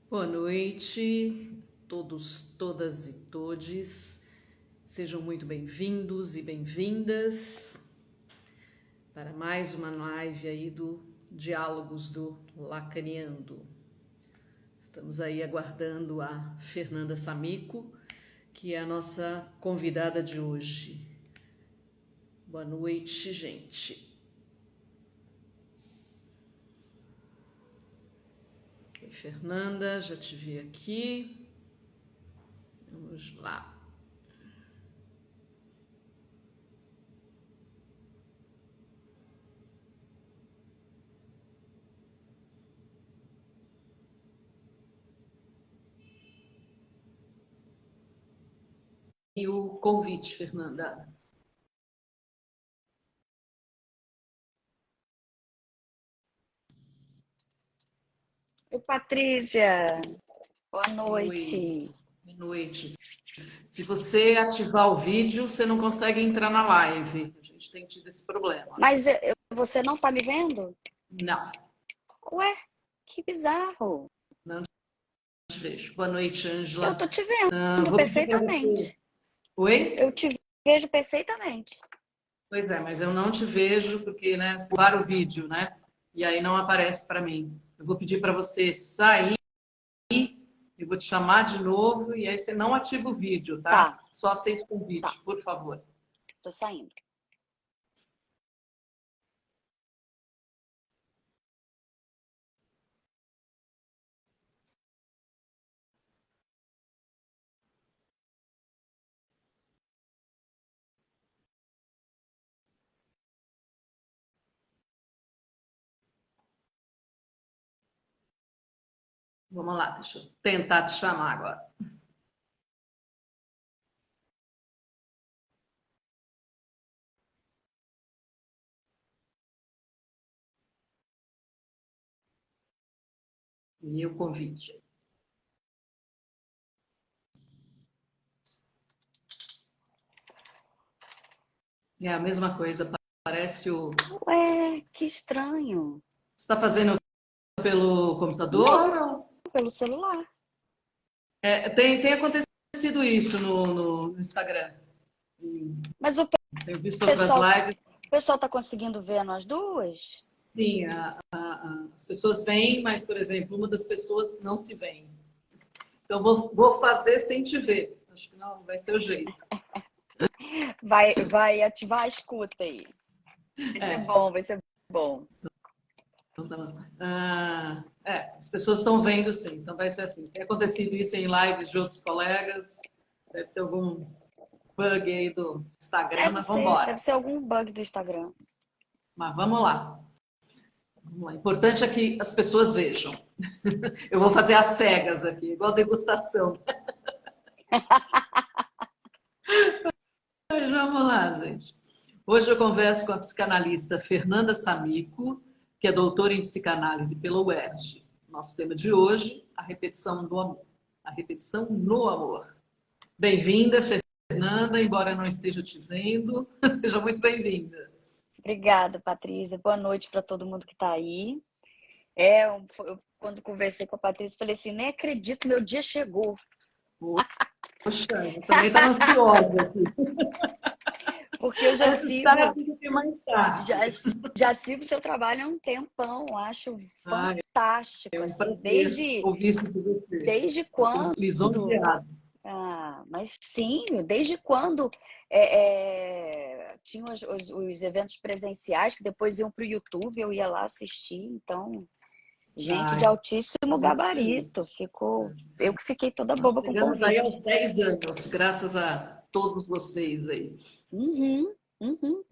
Boa noite, todas e todes. Sejam muito bem-vindos e bem-vindas para mais uma live aí do Diálogos do Lacaneando. Estamos aí aguardando a Fernanda Samico, que é a nossa convidada de hoje. Boa noite, gente. Oi, Fernanda, já te vi aqui. Vamos lá. E o convite, Fernanda. Oi, Patrícia. Boa Oi, noite. boa noite. Se você ativar o vídeo, você não consegue entrar na live. A gente tem tido esse problema. Mas você não tá me vendo? Não, Ué, que bizarro. não te vejo. Boa noite, Eu Ângela. tô te vendo Vou pedir para você. perfeitamente. Eu Oi? te vejo perfeitamente. Pois é, mas eu não te vejo porque, né, para o vídeo, né? E aí não aparece para mim. Eu vou pedir para você sair, eu vou te chamar de novo e aí você não ativa o vídeo, tá? Tá, Só aceita o tá. convite, por favor. Tô saindo. Vamos lá, deixa eu tentar te chamar agora. E o convite. É a mesma coisa, parece o. Ué, que estranho. Você está fazendo pelo computador? Não, Ou... pelo celular. tem acontecido isso no Instagram. Mas o Tenho visto outras pessoal, lives. o pessoal tá conseguindo ver nós duas? Sim, as pessoas vêm, mas, por exemplo, uma das pessoas não se vê. Então, vou fazer sem te ver. Acho que não vai ser o jeito. Vai ativar a escuta aí. Vai ser É, bom, vai ser bom. então tá bom. As pessoas estão vendo sim, então vai ser assim. Tem acontecido isso em lives de outros colegas, deve ser algum bug aí do Instagram, mas vamos Deve embora. ser algum bug do Instagram. Mas vamos lá. Vamos lá. O importante é que as pessoas vejam. Eu vou fazer as cegas aqui, igual degustação. Mas vamos lá, gente. Hoje eu converso com a psicanalista Fernanda Samico, que é doutora em psicanálise pela UERJ. Nosso tema de hoje, a repetição do amor. A repetição no amor. Bem-vinda, Fernanda, embora eu não esteja te vendo. Seja muito bem-vinda. Obrigada, Patrícia. Boa noite para todo mundo que está aí. Quando conversei com a Patrícia, falei assim: nem acredito, meu dia chegou. Poxa, eu também estava ansiosa aqui. Porque eu Essa tarde fica aqui mais já, tarde. já sigo seu trabalho há um tempão. Acho Ah, é fantástico, um assim, prazer ouvir isso de você. desde Fico quando. lisonjeada. Ah, mas sim, desde quando tinham os eventos presenciais que depois iam para o YouTube, eu ia lá assistir. Então, gente de Ai, altíssimo muito feliz. gabarito. Eu que fiquei toda Nós boba com o chegamos aí aos convite. 10 anos, graças a todos vocês aí. Uhum, uhum.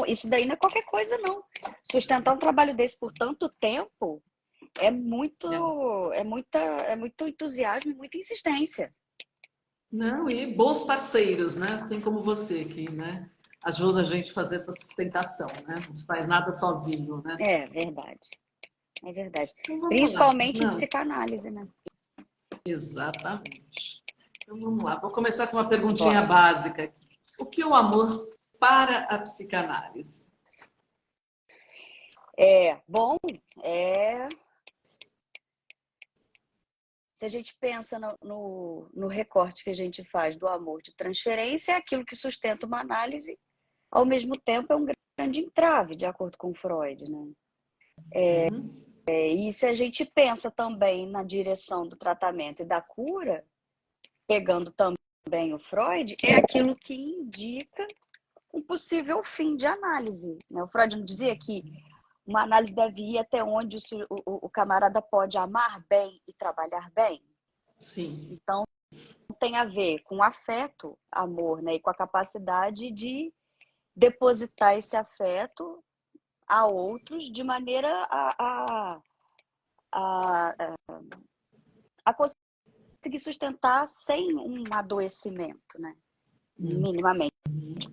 Isso daí não é qualquer coisa, não. Sustentar um trabalho desse por tanto tempo é muito, É. é muito entusiasmo e muita insistência. Não, e bons parceiros, né? Assim como você, que, né, ajuda a gente a fazer essa sustentação, né? Não se faz nada sozinho, né? É verdade, é verdade. Então vamos lá, Principalmente em Fernanda. psicanálise, né? Exatamente. Então vamos lá. Vou começar com uma perguntinha Bora. básica. O que é o amor para a psicanálise? Bom, é, se a gente pensa no recorte que a gente faz do amor de transferência, é aquilo que sustenta uma análise, ao mesmo tempo é um grande entrave, de acordo com Freud, né? Uhum. E se a gente pensa também na direção do tratamento e da cura, pegando também o Freud, é aquilo que indica um possível fim de análise, né? O Freud não dizia que uma análise deve ir até onde o camarada pode amar bem e trabalhar bem? Sim. Então, tem a ver com afeto, amor, né? E com a capacidade de depositar esse afeto a outros de maneira a, a conseguir sustentar sem um adoecimento, né? Minimamente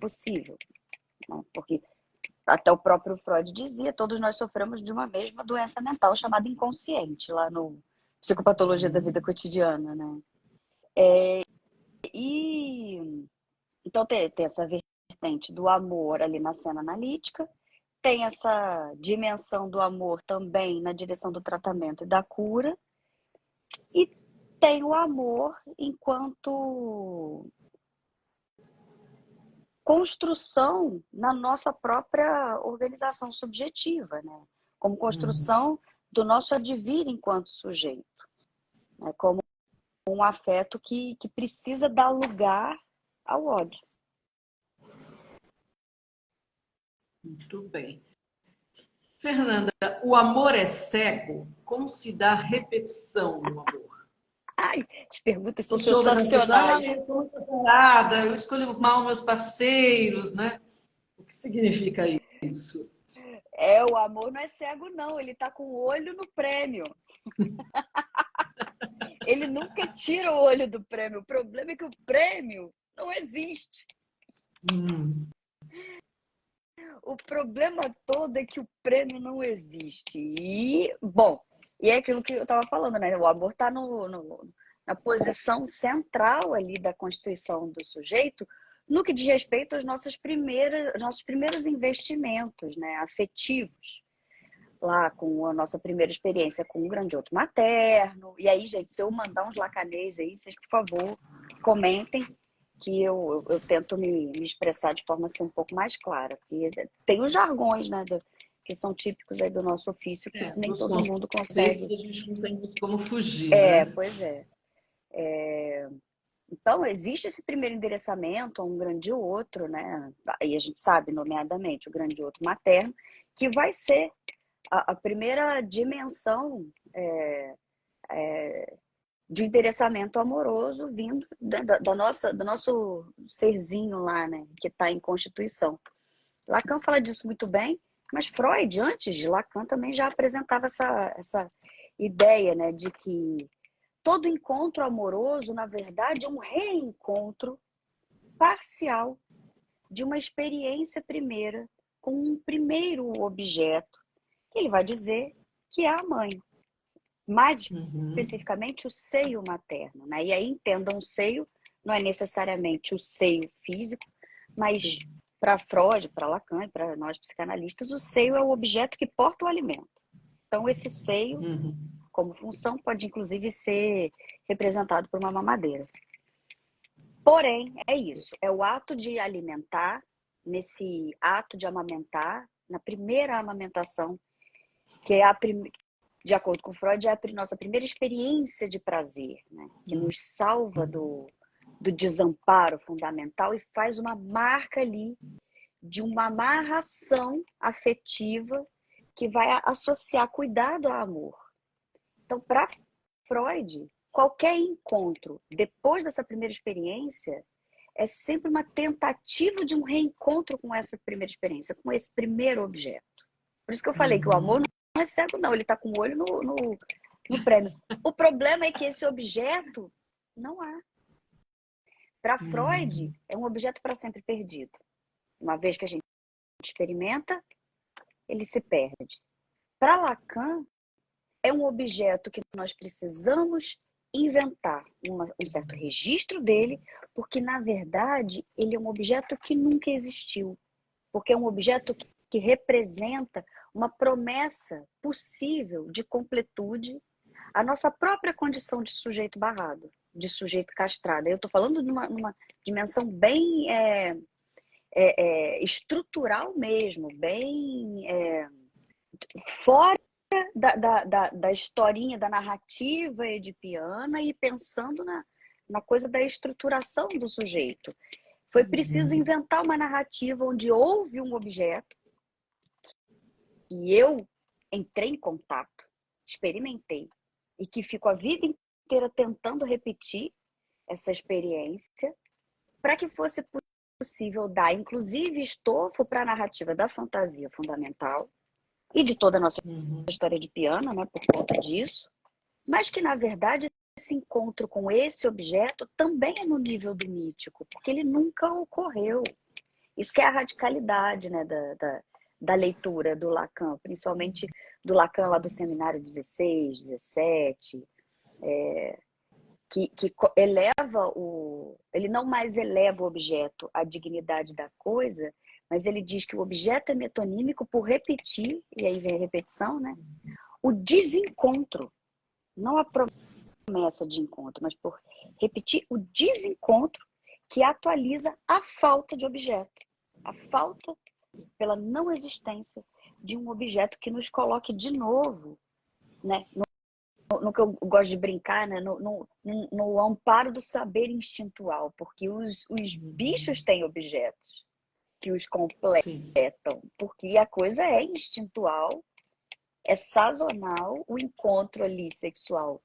possível, né? Porque até o próprio Freud dizia, todos nós sofremos de uma mesma doença mental chamada inconsciente, lá no Psicopatologia da Vida Cotidiana, né? E então tem essa vertente do amor ali na cena analítica, tem essa dimensão do amor também na direção do tratamento e da cura, e tem o amor enquanto construção na nossa própria organização subjetiva, né? Como construção do nosso advir enquanto sujeito, né? Como um afeto que precisa dar lugar ao ódio. Muito bem. Fernanda, o amor é cego? Como se dá repetição no amor? Ai, as perguntas são Eu soube das pessoas, sensacionais. eu sou muito azarada, eu escolho mal meus parceiros, né? O que significa isso? O amor não é cego, não. Ele tá com o olho no prêmio. Ele nunca tira o olho do prêmio. O problema é que o prêmio não existe. O problema todo é que o prêmio não existe. E, bom, e é aquilo que eu estava falando, né? O amor está na posição central ali da constituição do sujeito, no que diz respeito aos nossos primeiros investimentos, né, afetivos. Lá com a nossa primeira experiência com o grandioto materno. E aí, gente, se eu mandar uns lacanês aí, vocês, por favor, comentem, que eu tento me expressar de forma assim, um pouco mais clara. Porque tem os jargões, né, que são típicos aí do nosso ofício, que nem Nos todo mundo conceitos consegue. a gente não tem muito como fugir, né? Pois é. Então, existe esse primeiro endereçamento a um grande outro, né? E a gente sabe, nomeadamente, o grande outro materno, que vai ser a primeira dimensão de endereçamento amoroso vindo do nosso serzinho lá, né, que está em constituição. Lacan fala disso muito bem, mas Freud, antes de Lacan, também já apresentava essa ideia, né, de que todo encontro amoroso, na verdade, é um reencontro parcial de uma experiência primeira com um primeiro objeto, que ele vai dizer que é a mãe. Mais especificamente o seio materno, né? E aí entendam, o seio não é necessariamente o seio físico, mas para Freud, para Lacan e para nós psicanalistas, o seio é o objeto que porta o alimento. Então esse seio, como função, pode inclusive ser representado por uma mamadeira. Porém, é isso, é o ato de alimentar, nesse ato de amamentar, na primeira amamentação, que é de acordo com Freud, é a nossa primeira experiência de prazer, né? Que nos salva do desamparo fundamental e faz uma marca ali de uma amarração afetiva que vai associar cuidado a amor. Então, para Freud, qualquer encontro depois dessa primeira experiência é sempre uma tentativa de um reencontro com essa primeira experiência, com esse primeiro objeto. Por isso que eu falei que o amor não é cego, não. Ele está com o olho no prêmio. O problema é que esse objeto não há. Para Freud, é um objeto para sempre perdido. Uma vez que a gente experimenta, ele se perde. Para Lacan, é um objeto que nós precisamos inventar um certo registro dele, porque, na verdade, ele é um objeto que nunca existiu. Porque é um objeto que representa uma promessa possível de completude a nossa própria condição de sujeito barrado, de sujeito castrado. Eu estou falando numa dimensão bem estrutural mesmo, bem fora da historinha, da narrativa edipiana e pensando na coisa da estruturação do sujeito. Foi preciso inventar uma narrativa onde houve um objeto e eu entrei em contato, experimentei e que fico a vida inteira tentando repetir essa experiência para que fosse possível dar, inclusive, estofo para a narrativa da fantasia fundamental e de toda a nossa história de piano, né, por conta disso, mas que, na verdade, esse encontro com esse objeto também é no nível do mítico, porque ele nunca ocorreu. Isso que é a radicalidade, né, da leitura do Lacan, principalmente do Lacan lá do seminário 16, 17, que eleva ele não mais eleva o objeto à dignidade da coisa, mas ele diz que o objeto é metonímico por repetir, e aí vem a repetição, né? O desencontro, não a promessa de encontro, mas por repetir o desencontro que atualiza a falta de objeto, a falta pela não existência de um objeto que nos coloque de novo, né? No que eu gosto de brincar, né? No amparo do saber instintual, porque os bichos têm objetos que os completam, sim, porque a coisa é instintual, é sazonal, o encontro ali sexual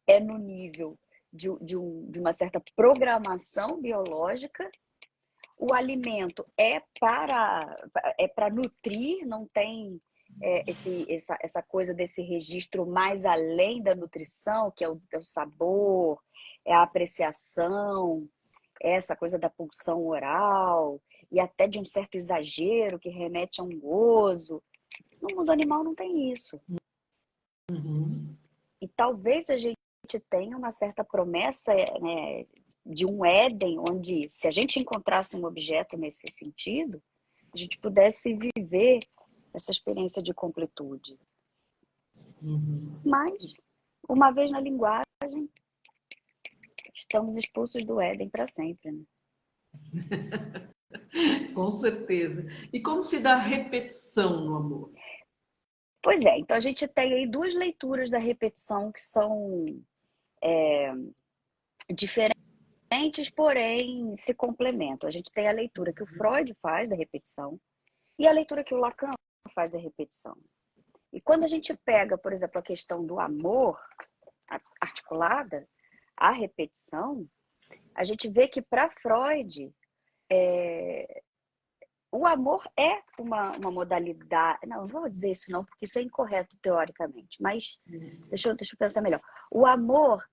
é no nível de uma certa programação biológica, o alimento é para nutrir, não tem essa coisa desse registro mais além da nutrição, que é o sabor, é a apreciação, é essa coisa da pulsão oral, e até de um certo exagero que remete a um gozo. No mundo animal não tem isso. E talvez a gente tenha uma certa promessa, né, de um Éden, onde se a gente encontrasse um objeto nesse sentido, a gente pudesse viver essa experiência de completude. Mas, uma vez na linguagem, estamos expulsos do Éden para sempre, né? Com certeza. E como se dá repetição no amor? Pois é, então a gente tem aí duas leituras da repetição que são diferentes, porém se complementam. A gente tem a leitura que o Freud faz da repetição e a leitura que o Lacan faz da repetição. E quando a gente pega, por exemplo, a questão do amor articulada, a repetição, a gente vê que para Freud o amor é uma modalidade. Não vou dizer isso não, porque isso é incorreto teoricamente, mas deixa eu pensar melhor. O amor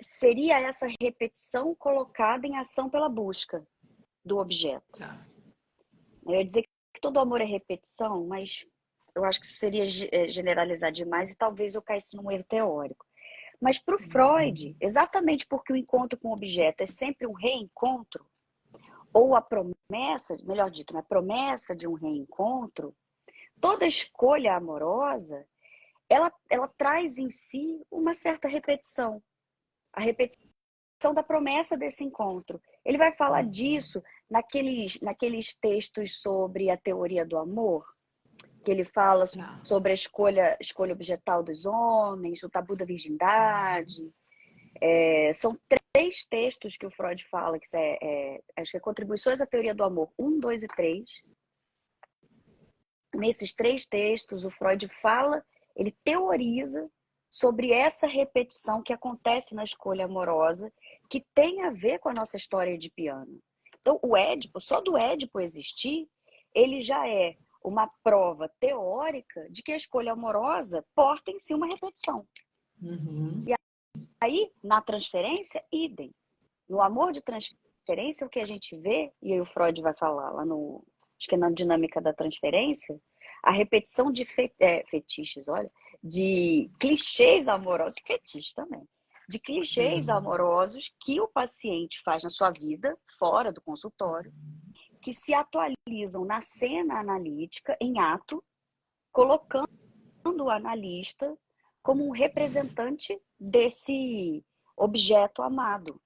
seria essa repetição colocada em ação pela busca do objeto. Eu ia dizer que todo amor é repetição, mas eu acho que isso seria generalizar demais e talvez eu caísse num erro teórico. Mas para o Freud, exatamente porque o encontro com o objeto é sempre um reencontro, ou a promessa, melhor dito, a promessa de um reencontro, toda escolha amorosa, ela traz em si uma certa repetição. A repetição da promessa desse encontro. Ele vai falar disso naqueles textos sobre a teoria do amor, que ele fala sobre a escolha objetal dos homens, o tabu da virgindade. São 3 textos que o Freud fala, que acho que é Contribuições à Teoria do Amor 1, 2 e 3. Nesses 3 textos, o Freud fala, ele teoriza sobre essa repetição que acontece na escolha amorosa, que tem a ver com a nossa história de piano. Então, o Édipo, só do Édipo existir, ele já é uma prova teórica de que a escolha amorosa porta em si uma repetição. E aí, na transferência, idem. No amor de transferência, o que a gente vê, e aí o Freud vai falar lá acho que é na dinâmica da transferência, a repetição de fetiches, olha, de clichês amorosos, fetiches também, de clichês amorosos que o paciente faz na sua vida, fora do consultório, que se atualizam na cena analítica, em ato, colocando o analista como um representante desse objeto amado.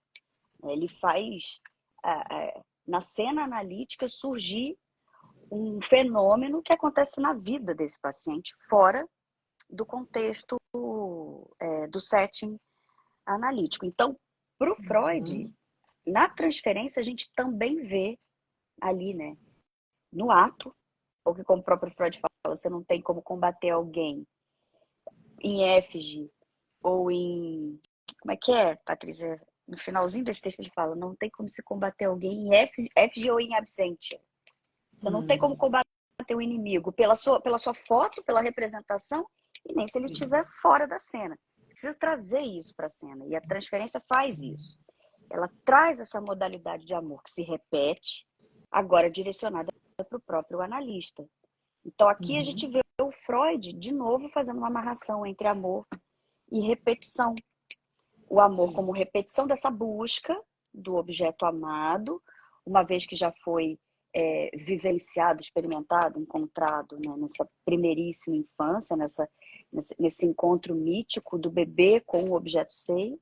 Ele faz, na cena analítica, surgir um fenômeno que acontece na vida desse paciente, fora do contexto do setting analítico. Então, para o Freud, na transferência, a gente também vê ali, né, no ato, porque como o próprio Freud fala, você não tem como combater alguém em efígie ou em... Como é que é, Patrícia? No finalzinho desse texto ele fala, não tem como se combater alguém em efígie ou em absentia. Você não tem como combater o inimigo pela sua foto, pela representação, e nem se ele estiver fora da cena. Precisa trazer isso para a cena, e a transferência faz isso. Ela traz essa modalidade de amor que se repete, agora direcionada para o próprio analista. Então aqui a gente vê o Freud, de novo, fazendo uma amarração entre amor e repetição. O amor como repetição dessa busca do objeto amado, uma vez que já foi vivenciado, experimentado, encontrado, né, nessa primeiríssima infância, nesse encontro mítico do bebê com o objeto seio,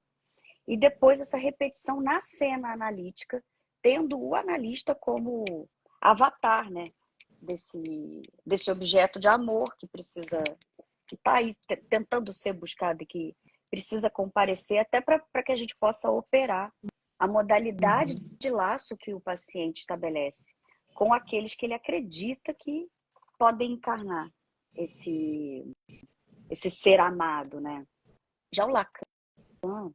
e depois essa repetição na cena analítica, tendo o analista como avatar, né, desse objeto de amor que está aí tentando ser buscado e que precisa comparecer até para que a gente possa operar a modalidade de laço que o paciente estabelece com aqueles que ele acredita que podem encarnar esse ser amado, né? Já o Lacan,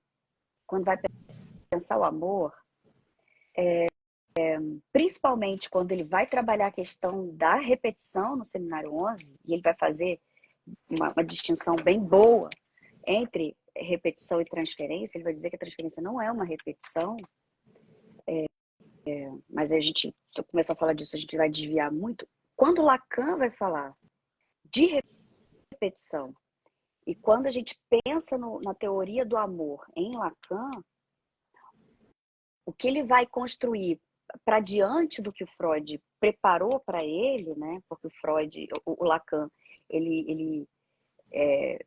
quando vai pensar o amor, principalmente quando ele vai trabalhar a questão da repetição no Seminário 11, e ele vai fazer uma distinção bem boa entre repetição e transferência, ele vai dizer que a transferência não é uma repetição, mas se eu começar a falar disso, a gente vai desviar muito. Quando Lacan vai falar de repetição, e quando a gente pensa na teoria do amor em Lacan, o que ele vai construir para diante do que o Freud preparou para ele, né? Porque o Lacan, ele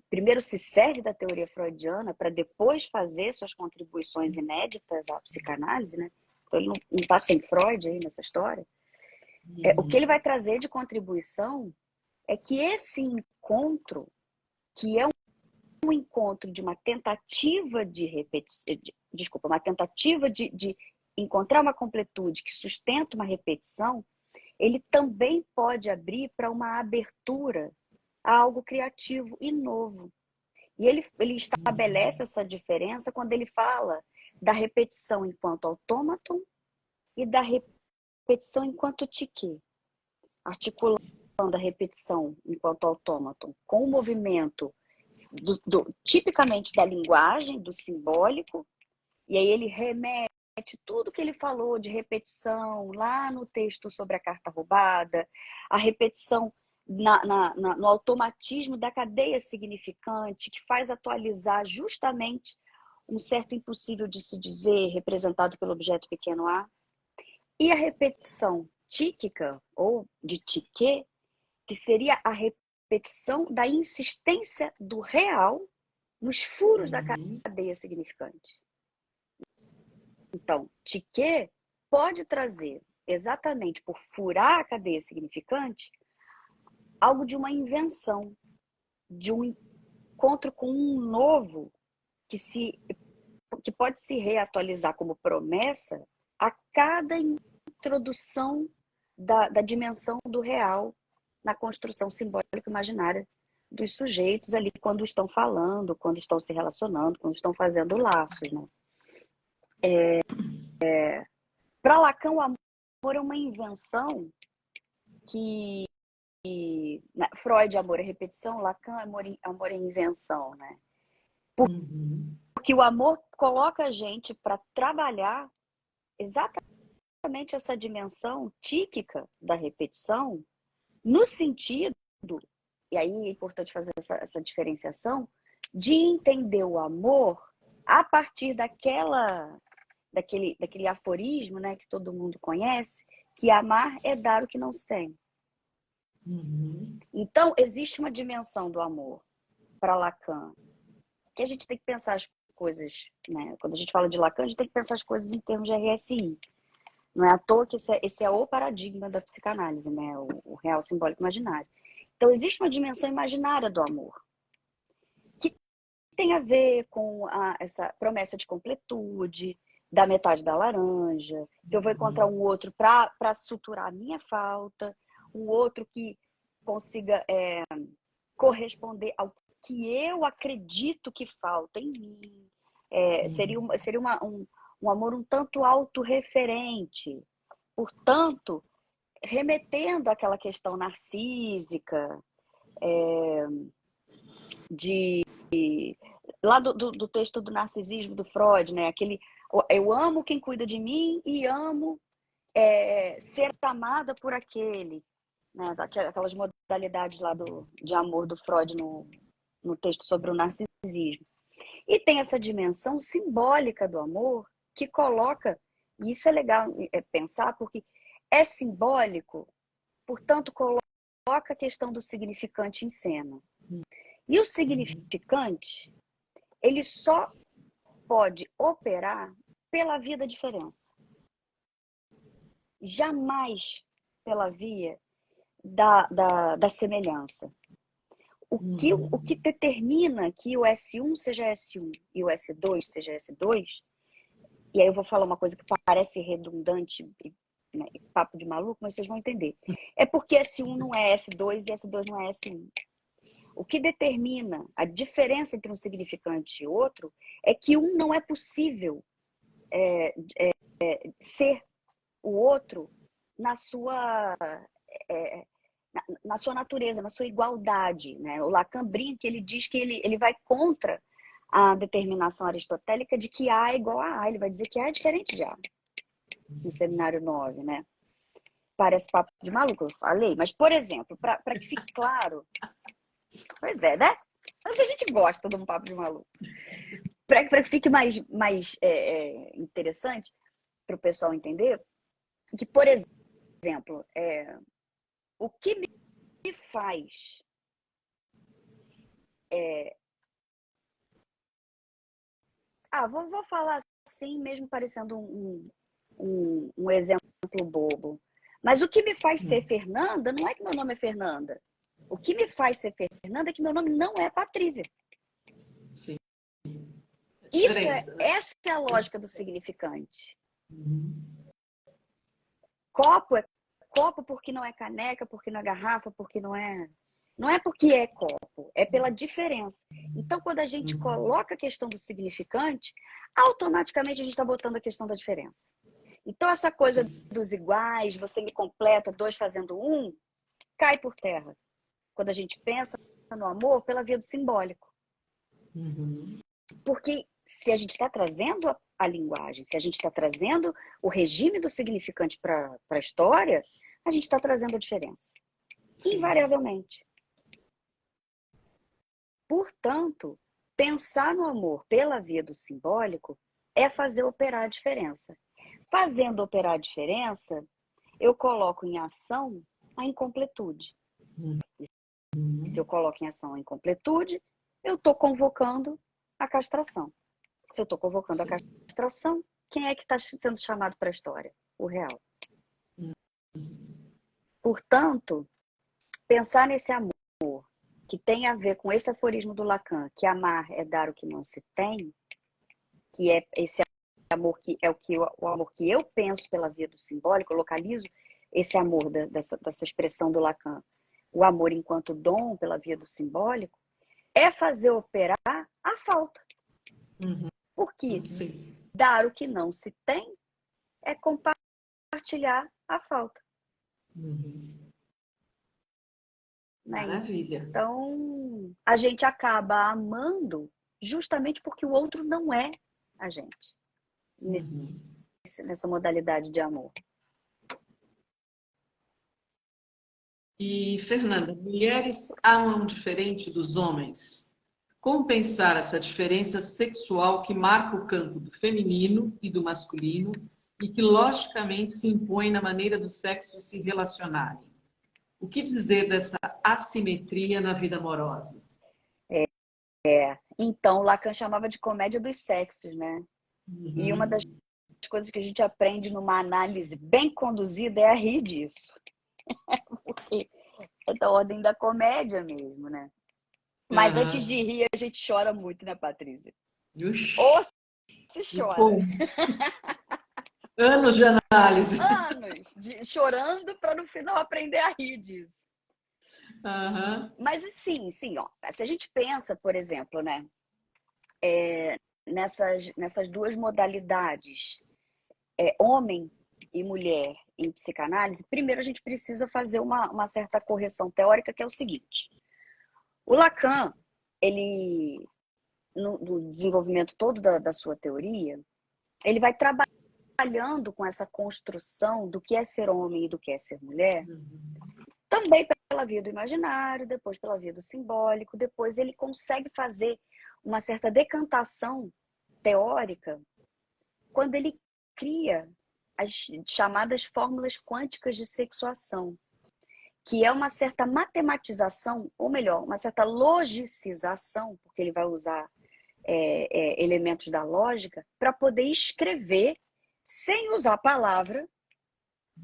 primeiro se serve da teoria freudiana para depois fazer suas contribuições inéditas à psicanálise, né? Então ele não está sem Freud aí nessa história. O que ele vai trazer de contribuição é que esse encontro, que é um encontro de uma tentativa de repetição, uma tentativa de encontrar uma completude que sustenta uma repetição, ele também pode abrir para uma abertura a algo criativo e novo. E ele estabelece essa diferença quando ele fala da repetição enquanto autômaton e da repetição enquanto tique, articulando a repetição enquanto autômaton com o movimento tipicamente da linguagem, do simbólico, e aí ele remete tudo que ele falou de repetição lá no texto sobre a carta roubada, a repetição no automatismo da cadeia significante, que faz atualizar justamente um certo impossível de se dizer, representado pelo objeto pequeno a, e a repetição tíquica, ou de tique, que seria a repetição da insistência do real nos furos da cadeia significante. Então, tique pode trazer, exatamente por furar a cadeia significante, algo de uma invenção, de um encontro com um novo que pode se reatualizar como promessa a cada introdução da dimensão do real na construção simbólica imaginária dos sujeitos ali, quando estão falando, quando estão se relacionando, quando estão fazendo laços, né? Para Lacan, o amor é uma invenção que Freud, amor é repetição, Lacan, amor é invenção, né? Porque o amor coloca a gente para trabalhar exatamente essa dimensão tíquica da repetição, no sentido, e aí é importante fazer essa diferenciação, de entender o amor a partir daquele aforismo, né, que todo mundo conhece, que amar é dar o que não se tem. Então, existe uma dimensão do amor para Lacan, que a gente tem que pensar as coisas, né? Quando a gente fala de Lacan, a gente tem que pensar as coisas em termos de RSI. Não é à toa que esse é o paradigma da psicanálise, né? O real simbólico imaginário. Então, existe uma dimensão imaginária do amor, que tem a ver com essa promessa de completude, da metade da laranja, que eu vou encontrar um outro para suturar a minha falta, um outro que consiga corresponder ao que eu acredito que falta em mim. Seria um amor um tanto autorreferente, portanto, remetendo àquela questão narcísica, lá do texto do narcisismo do Freud, né? Eu amo quem cuida de mim e amo ser amada por aquele, né? Aquelas modalidades lá de amor do Freud no texto sobre o narcisismo. E tem essa dimensão simbólica do amor que coloca, e isso é legal pensar, porque é simbólico, portanto, coloca a questão do significante em cena. E o significante, ele só pode operar pela via da diferença. Jamais pela via da semelhança. O que determina que o S1 seja S1 e o S2 seja S2, e aí eu vou falar uma coisa que parece redundante, né, papo de maluco, mas vocês vão entender. É porque S1 não é S2 e S2 não é S1. O que determina a diferença entre um significante e outro é que um não é possível ser o outro na sua natureza, na sua igualdade, né? O Lacan brinca, ele diz que ele vai contra a determinação aristotélica de que A é igual a A. Ele vai dizer que A é diferente de A, no seminário 9, né? Parece papo de maluco, eu falei. Mas, por exemplo, para que fique claro... Pois é, né? Mas a gente gosta de um papo de maluco. Para que fique mais interessante para o pessoal entender, que, por exemplo, o que me faz vou falar assim, mesmo parecendo um exemplo bobo. Mas o que me faz ser Fernanda não é que meu nome é Fernanda. O que me faz ser Fernanda é que meu nome não é Patrícia. Sim. Essa é a lógica do significante. Copo é copo porque não é caneca, porque não é garrafa, porque não é... Não é porque é copo, é pela diferença. Então, quando a gente coloca a questão do significante, automaticamente a gente está botando a questão da diferença. Então, essa coisa dos iguais, você me completa, dois fazendo um, cai por terra. Quando a gente pensa no amor pela via do simbólico. Porque se a gente está trazendo a linguagem, se a gente está trazendo o regime do significante para a história, a gente está trazendo a diferença. Sim. Invariavelmente. Portanto, pensar no amor pela via do simbólico é fazer operar a diferença. Fazendo operar a diferença, eu coloco em ação a incompletude. Se eu coloco em ação a incompletude, eu estou convocando a castração. Se eu estou convocando a castração, quem é que está sendo chamado para a história? O real. Portanto, pensar nesse amor que tem a ver com esse aforismo do Lacan, que amar é dar o que não se tem, que é esse amor que é o amor que eu penso pela via do simbólico, eu localizo esse amor dessa expressão do Lacan, o amor enquanto dom pela via do simbólico, é fazer operar a falta. Porque dar o que não se tem é compartilhar a falta. Maravilha. Então, a gente acaba amando justamente porque o outro não é a gente. Nessa modalidade de amor. E, Fernanda, mulheres amam diferente dos homens. Como pensar essa diferença sexual que marca o campo do feminino e do masculino e que, logicamente, se impõe na maneira dos sexos se relacionarem? O que dizer dessa assimetria na vida amorosa? Então, Lacan chamava de comédia dos sexos, né? E uma das Uhum. coisas que a gente aprende numa análise bem conduzida é a rir disso. Porque é da ordem da comédia mesmo, né? Mas antes de Aham. rir, a gente chora muito, né, Patrícia? Ou Ux, se e chora. como? Anos de análise. Anos chorando para no final aprender a rir disso. Aham. Mas sim, sim, ó. Se a gente pensa, por exemplo, né, nessas duas modalidades, homem e mulher em psicanálise, primeiro a gente precisa fazer uma certa correção teórica, que é o seguinte. O Lacan, ele, no desenvolvimento todo da sua teoria, ele vai trabalhando com essa construção do que é ser homem e do que é ser mulher, Uhum. também pela via do imaginário, depois pela via do simbólico, depois ele consegue fazer uma certa decantação teórica quando ele cria as chamadas fórmulas quânticas de sexuação, que é uma certa matematização, ou melhor, uma certa logicização, porque ele vai usar elementos da lógica, para poder escrever, sem usar a palavra,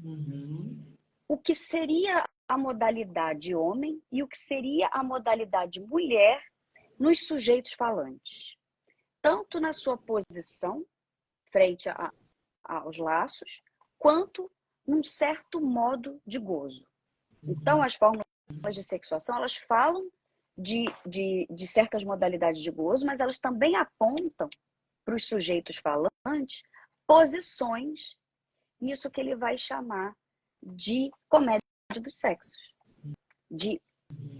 Uhum. o que seria a modalidade homem e o que seria a modalidade mulher nos sujeitos falantes. Tanto na sua posição, frente aos laços, quanto num certo modo de gozo. Então, Uhum. as fórmulas de sexuação, elas falam de certas modalidades de gozo, mas elas também apontam para os sujeitos falantes posições nisso que ele vai chamar de comédia dos sexos, de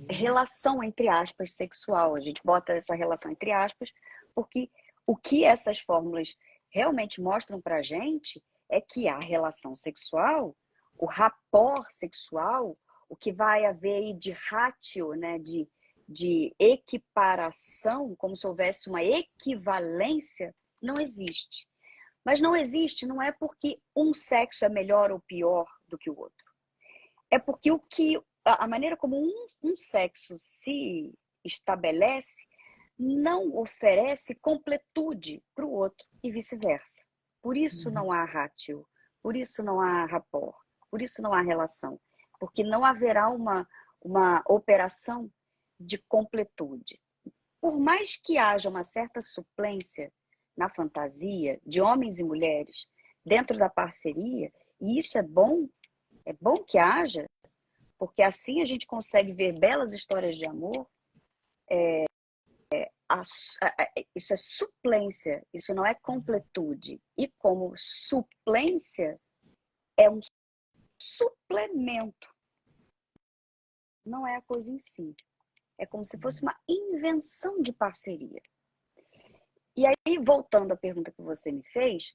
relação entre aspas sexual. A gente bota essa relação entre aspas porque o que essas fórmulas realmente mostram para a gente é que a relação sexual, o rapport sexual, o que vai haver aí de ratio, né, de equiparação, como se houvesse uma equivalência, não existe. Mas não existe, não é porque um sexo é melhor ou pior do que o outro. É porque a maneira como um sexo se estabelece não oferece completude para o outro e vice-versa. Por isso não há ratio, por isso não há rapport, por isso não há relação, porque não haverá uma operação de completude. Por mais que haja uma certa suplência na fantasia de homens e mulheres dentro da parceria, e isso é bom que haja, porque assim a gente consegue ver belas histórias de amor. Isso é suplência, isso não é completude. E como suplência, é um suplemento, não é a coisa em si. É como se fosse uma invenção de parceria. E aí, voltando à pergunta que você me fez,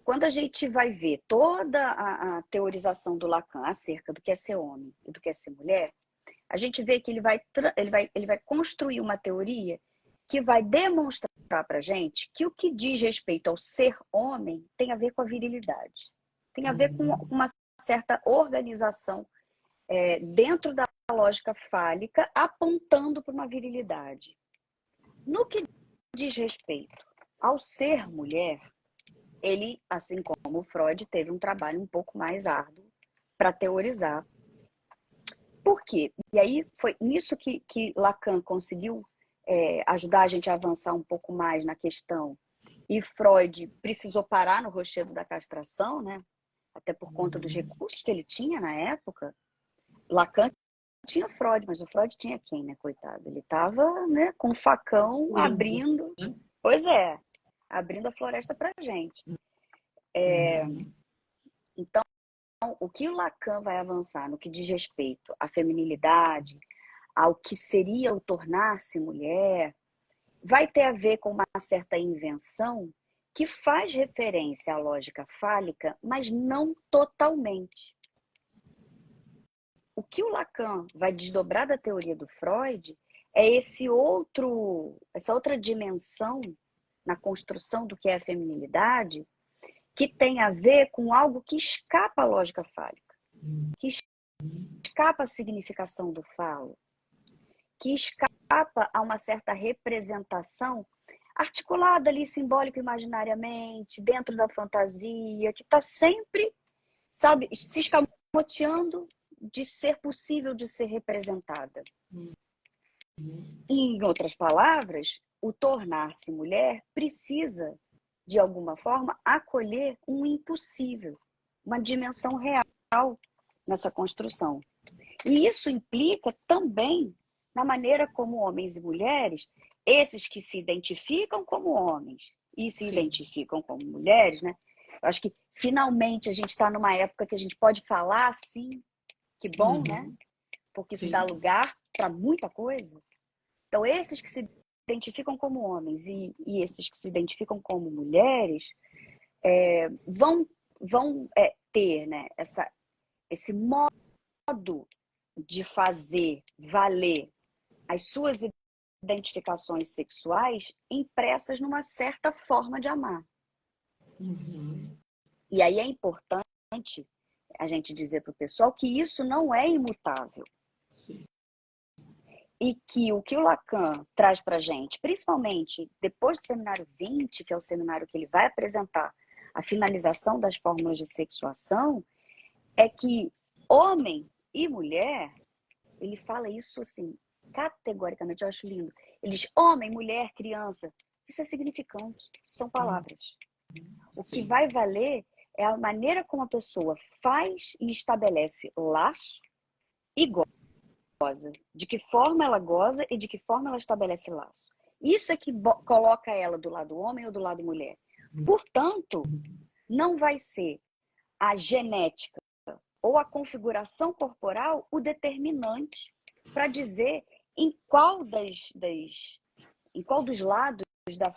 quando a gente vai ver toda a teorização do Lacan acerca do que é ser homem e do que é ser mulher, a gente vê que ele vai construir uma teoria que vai demonstrar para a gente que o que diz respeito ao ser homem tem a ver com a virilidade. Tem a ver com uma certa organização dentro da lógica fálica, apontando para uma virilidade. No que diz respeito ao ser mulher, ele, assim como Freud, teve um trabalho um pouco mais árduo para teorizar. Por quê? E aí foi nisso que Lacan conseguiu ajudar a gente a avançar um pouco mais na questão. E Freud precisou parar no rochedo da castração, né? Até por conta dos recursos que ele tinha na época. Lacan tinha Freud, mas o Freud tinha quem, né, coitado? Ele estava, né, com um facão Destruindo, abrindo, né? pois é, abrindo a floresta pra gente. Uhum. Então, o que o Lacan vai avançar no que diz respeito à feminilidade, ao que seria o tornar-se mulher, vai ter a ver com uma certa invenção que faz referência à lógica fálica, mas não totalmente. O que o Lacan vai desdobrar da teoria do Freud é essa outra dimensão na construção do que é a feminilidade, que tem a ver com algo que escapa à lógica fálica, que escapa à significação do falo, que escapa escapa a uma certa representação articulada ali, simbólico imaginariamente, dentro da fantasia, que está sempre, sabe, se escamoteando de ser possível de ser representada. Em outras palavras, o tornar-se mulher precisa, de alguma forma, acolher um impossível, uma dimensão real nessa construção. E isso implica também na maneira como homens e mulheres, esses que se identificam como homens e se identificam como mulheres, né? Eu acho que finalmente a gente está numa época que a gente pode falar assim, que bom, né? Porque isso dá lugar para muita coisa. Então, esses que se identificam como homens e esses que se identificam como mulheres vão ter, né, esse modo de fazer valer as suas identificações sexuais impressas numa certa forma de amar. E aí é importante a gente dizer para o pessoal que isso não é imutável. Sim. E que o Lacan traz para a gente, principalmente depois do seminário 20, que é o seminário que ele vai apresentar a finalização das fórmulas de sexuação, é que homem e mulher, ele fala isso assim, categoricamente, eu acho lindo. Ele diz homem, mulher, criança. Isso é significante, são palavras. O que vai valer é a maneira como a pessoa faz e estabelece laço e goza. De que forma ela goza e de que forma ela estabelece laço. Isso é que coloca ela do lado homem ou do lado mulher. Portanto, não vai ser a genética ou a configuração corporal o determinante para dizer em qual dos lados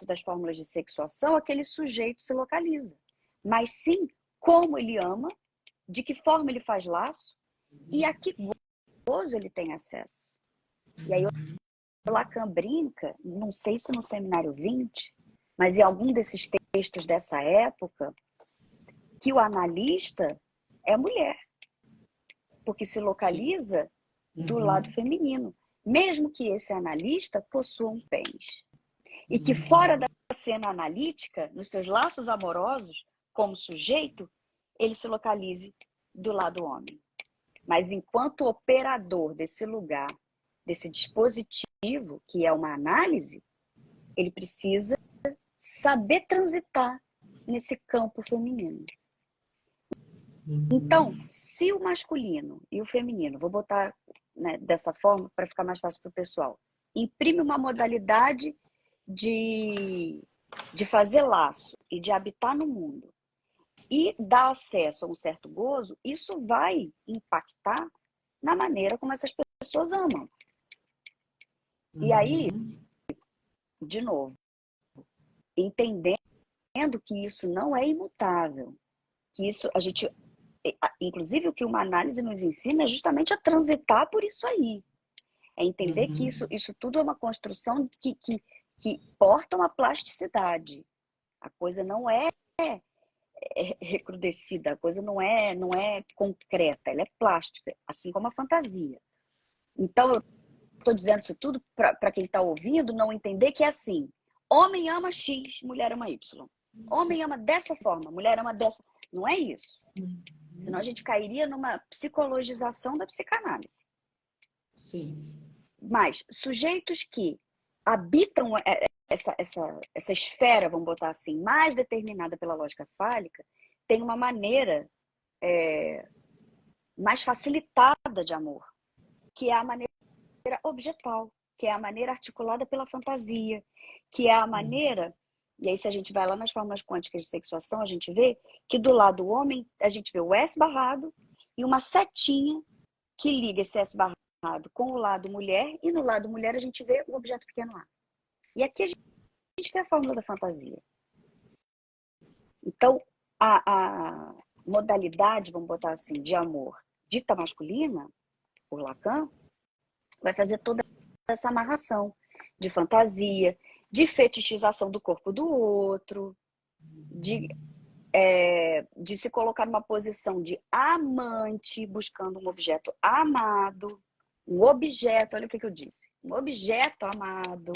das fórmulas de sexuação aquele sujeito se localiza. Mas sim como ele ama, de que forma ele faz laço e a que gozo ele tem acesso. E aí o Lacan brinca, não sei se no seminário 20, mas em algum desses textos dessa época, que o analista é mulher, porque se localiza do lado feminino, mesmo que esse analista possua um pênis. E que fora da cena analítica, nos seus laços amorosos, como sujeito, ele se localize do lado homem. Mas enquanto operador desse lugar, desse dispositivo, que é uma análise, ele precisa saber transitar nesse campo feminino. Então, se o masculino e o feminino, vou botar, né, dessa forma para ficar mais fácil para o pessoal, imprime uma modalidade de fazer laço e de habitar no mundo e dar acesso a um certo gozo, isso vai impactar na maneira como essas pessoas amam. E aí, de novo, entendendo que isso não é imutável, que isso a gente, inclusive o que uma análise nos ensina é justamente a transitar por isso aí. É entender que isso tudo é uma construção que porta uma plasticidade. A coisa não é recrudescida, a coisa não é concreta, ela é plástica, assim como a fantasia. Então, eu estou dizendo isso tudo para quem está ouvindo não entender que é assim, homem ama X, mulher ama Y. Homem ama dessa forma, mulher ama dessa. Não é isso. Senão a gente cairia numa psicologização da psicanálise. Sim. Mas sujeitos que habitam essa esfera, vamos botar assim, mais determinada pela lógica fálica, tem uma maneira mais facilitada de amor, que é a maneira objetal, que é a maneira articulada pela fantasia, que é a maneira... E aí, se a gente vai lá nas formas quânticas de sexuação, a gente vê que do lado do homem, a gente vê o S barrado e uma setinha que liga esse S barrado com o lado mulher, e no lado mulher a gente vê o objeto pequeno A. E aqui a gente tem a fórmula da fantasia. Então, a modalidade, vamos botar assim, de amor dita masculina, por Lacan, vai fazer toda essa amarração de fantasia, de fetichização do corpo do outro, de se colocar numa posição de amante, buscando um objeto amado, Um objeto, olha o que eu disse. Um objeto amado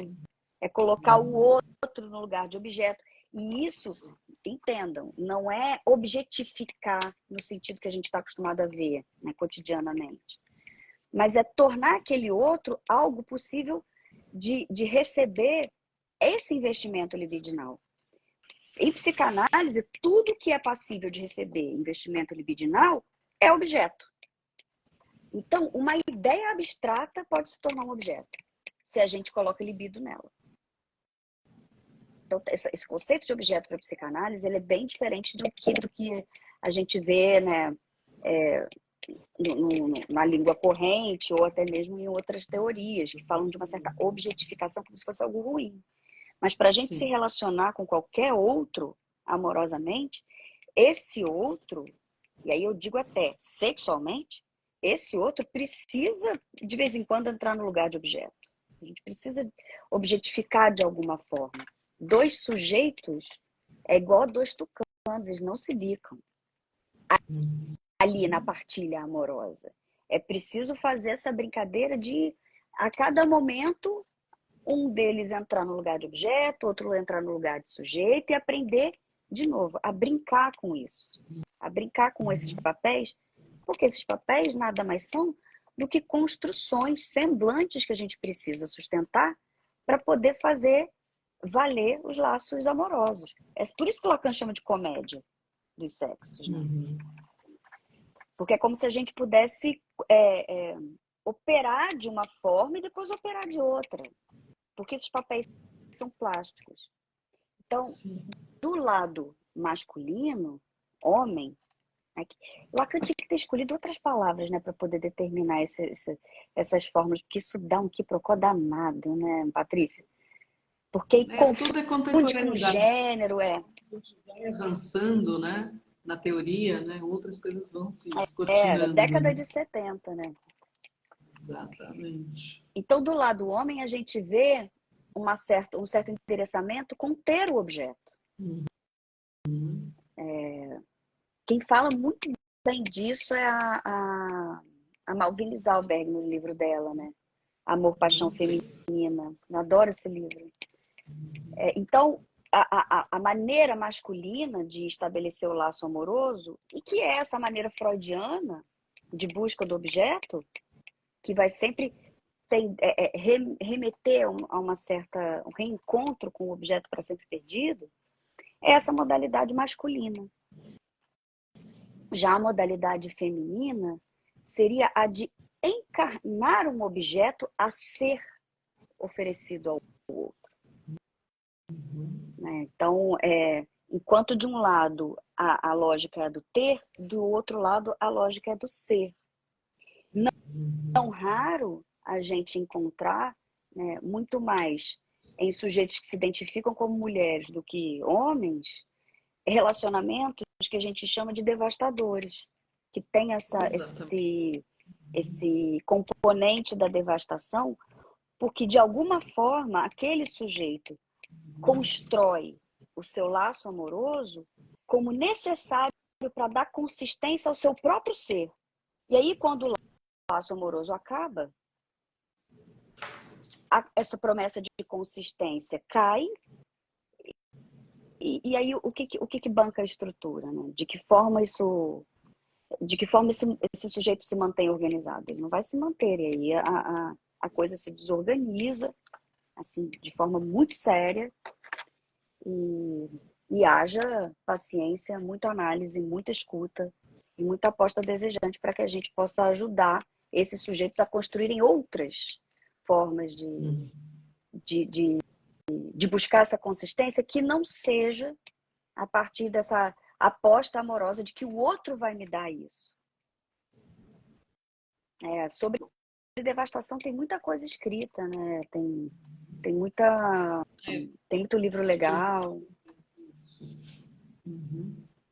é colocar o outro no lugar de objeto. E isso, entendam, não é objetificar no sentido que a gente está acostumado a ver, né, cotidianamente. Mas é tornar aquele outro algo possível de receber esse investimento libidinal. Em psicanálise, tudo que é passível de receber investimento libidinal é objeto. Então, uma ideia abstrata pode se tornar um objeto, se a gente coloca libido nela. Então, esse conceito de objeto para a psicanálise, ele é bem diferente do que a gente vê, né, na língua corrente ou até mesmo em outras teorias que falam de uma certa objetificação como se fosse algo ruim. Mas para a gente se relacionar com qualquer outro amorosamente, esse outro, e aí eu digo até sexualmente, esse outro precisa de vez em quando entrar no lugar de objeto. A gente precisa objetificar de alguma forma. Dois sujeitos é igual a dois tucanos, eles não se bicam ali na partilha amorosa. É preciso fazer essa brincadeira de, a cada momento, um deles entrar no lugar de objeto, outro entrar no lugar de sujeito e aprender, de novo, a brincar com isso. A brincar com esses papéis, porque esses papéis nada mais são do que construções, semblantes que a gente precisa sustentar para poder fazer valer os laços amorosos. É por isso que Lacan chama de comédia dos sexos, né? Porque é como se a gente pudesse operar de uma forma e depois operar de outra. Porque esses papéis são plásticos. Então, do lado masculino, homem, né, Lacan tinha que ter escolhido outras palavras, né, para poder determinar essas formas, porque isso dá um quiprocó danado, né, Patrícia? Porque aí Tudo é confunde com contemporaneidade. gênero, A gente vai avançando, né, na teoria, né, outras coisas vão se Era descortinando. década de 70, né? Exatamente. Então, do lado homem, a gente vê um certo interessamento com ter o objeto. Quem fala muito bem disso é a Malvine Zalberg, no livro dela, né? Amor, Paixão Feminina. Eu adoro esse livro. Então, a maneira masculina de estabelecer o laço amoroso, e que é essa maneira freudiana de busca do objeto, que vai sempre remeter a um reencontro com o objeto para sempre perdido, é essa modalidade masculina. Já a modalidade feminina seria a de encarnar um objeto a ser oferecido ao outro. Né? Então, enquanto de um lado a lógica é do ter, do outro lado a lógica é do ser. Não raro a gente encontrar, né, muito mais em sujeitos que se identificam como mulheres do que homens, relacionamentos que a gente chama de devastadores, que tem esse componente da devastação, porque de alguma forma aquele sujeito constrói o seu laço amoroso como necessário para dar consistência ao seu próprio ser. E aí, quando o laço amoroso acaba, essa promessa de consistência cai, e aí o que banca a estrutura, né? De que forma esse sujeito se mantém organizado? Ele não vai se manter, e aí a coisa se desorganiza, assim, de forma muito séria, e haja paciência, muita análise, muita escuta e muita aposta desejante para que a gente possa ajudar esses sujeitos a construírem outras formas de buscar essa consistência que não seja a partir dessa aposta amorosa de que o outro vai me dar isso. Sobre devastação tem muita coisa escrita, né? Tem muito livro legal.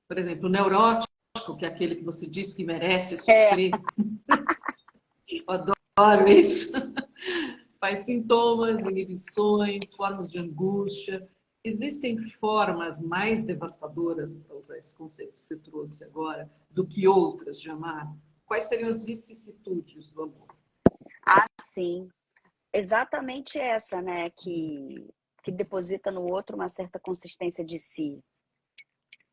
Por exemplo, o neurótico, que é aquele que você diz que merece sofrer. Eu adoro isso. Faz sintomas, inibições, formas de angústia. Existem formas mais devastadoras, para usar esse conceito que você trouxe agora, do que outras de amar? Quais seriam as vicissitudes do amor? Sim. Exatamente essa, né? Que deposita no outro uma certa consistência de si,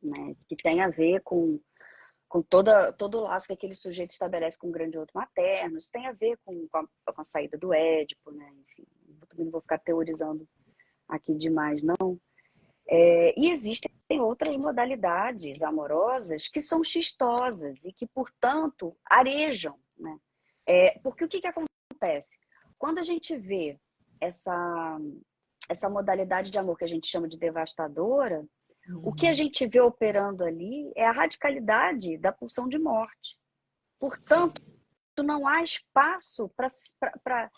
né? Que tem a ver com todo o laço que aquele sujeito estabelece com o grande outro materno. Isso tem a ver com a saída do Édipo, né? Enfim, também não vou ficar teorizando aqui demais, não. E existem outras modalidades amorosas que são xistosas e que, portanto, arejam, né? Porque o que acontece? Quando a gente vê essa modalidade de amor que a gente chama de devastadora, o que a gente vê operando ali é a radicalidade da pulsão de morte. Portanto, não há espaço para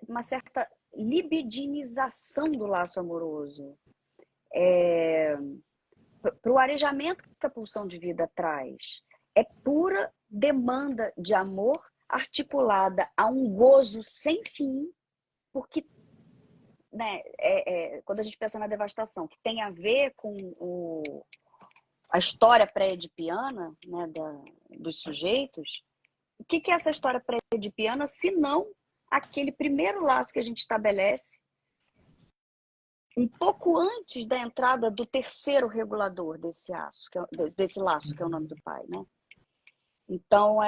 uma certa libidinização do laço amoroso. Para o arejamento que a pulsão de vida traz. É pura demanda de amor articulada a um gozo sem fim, porque, né, quando a gente pensa na devastação, que tem a ver com a história pré-edipiana, né, dos sujeitos, o que é essa história pré-edipiana, se não aquele primeiro laço que a gente estabelece um pouco antes da entrada do terceiro regulador desse laço, que é o nome do pai, né? Então,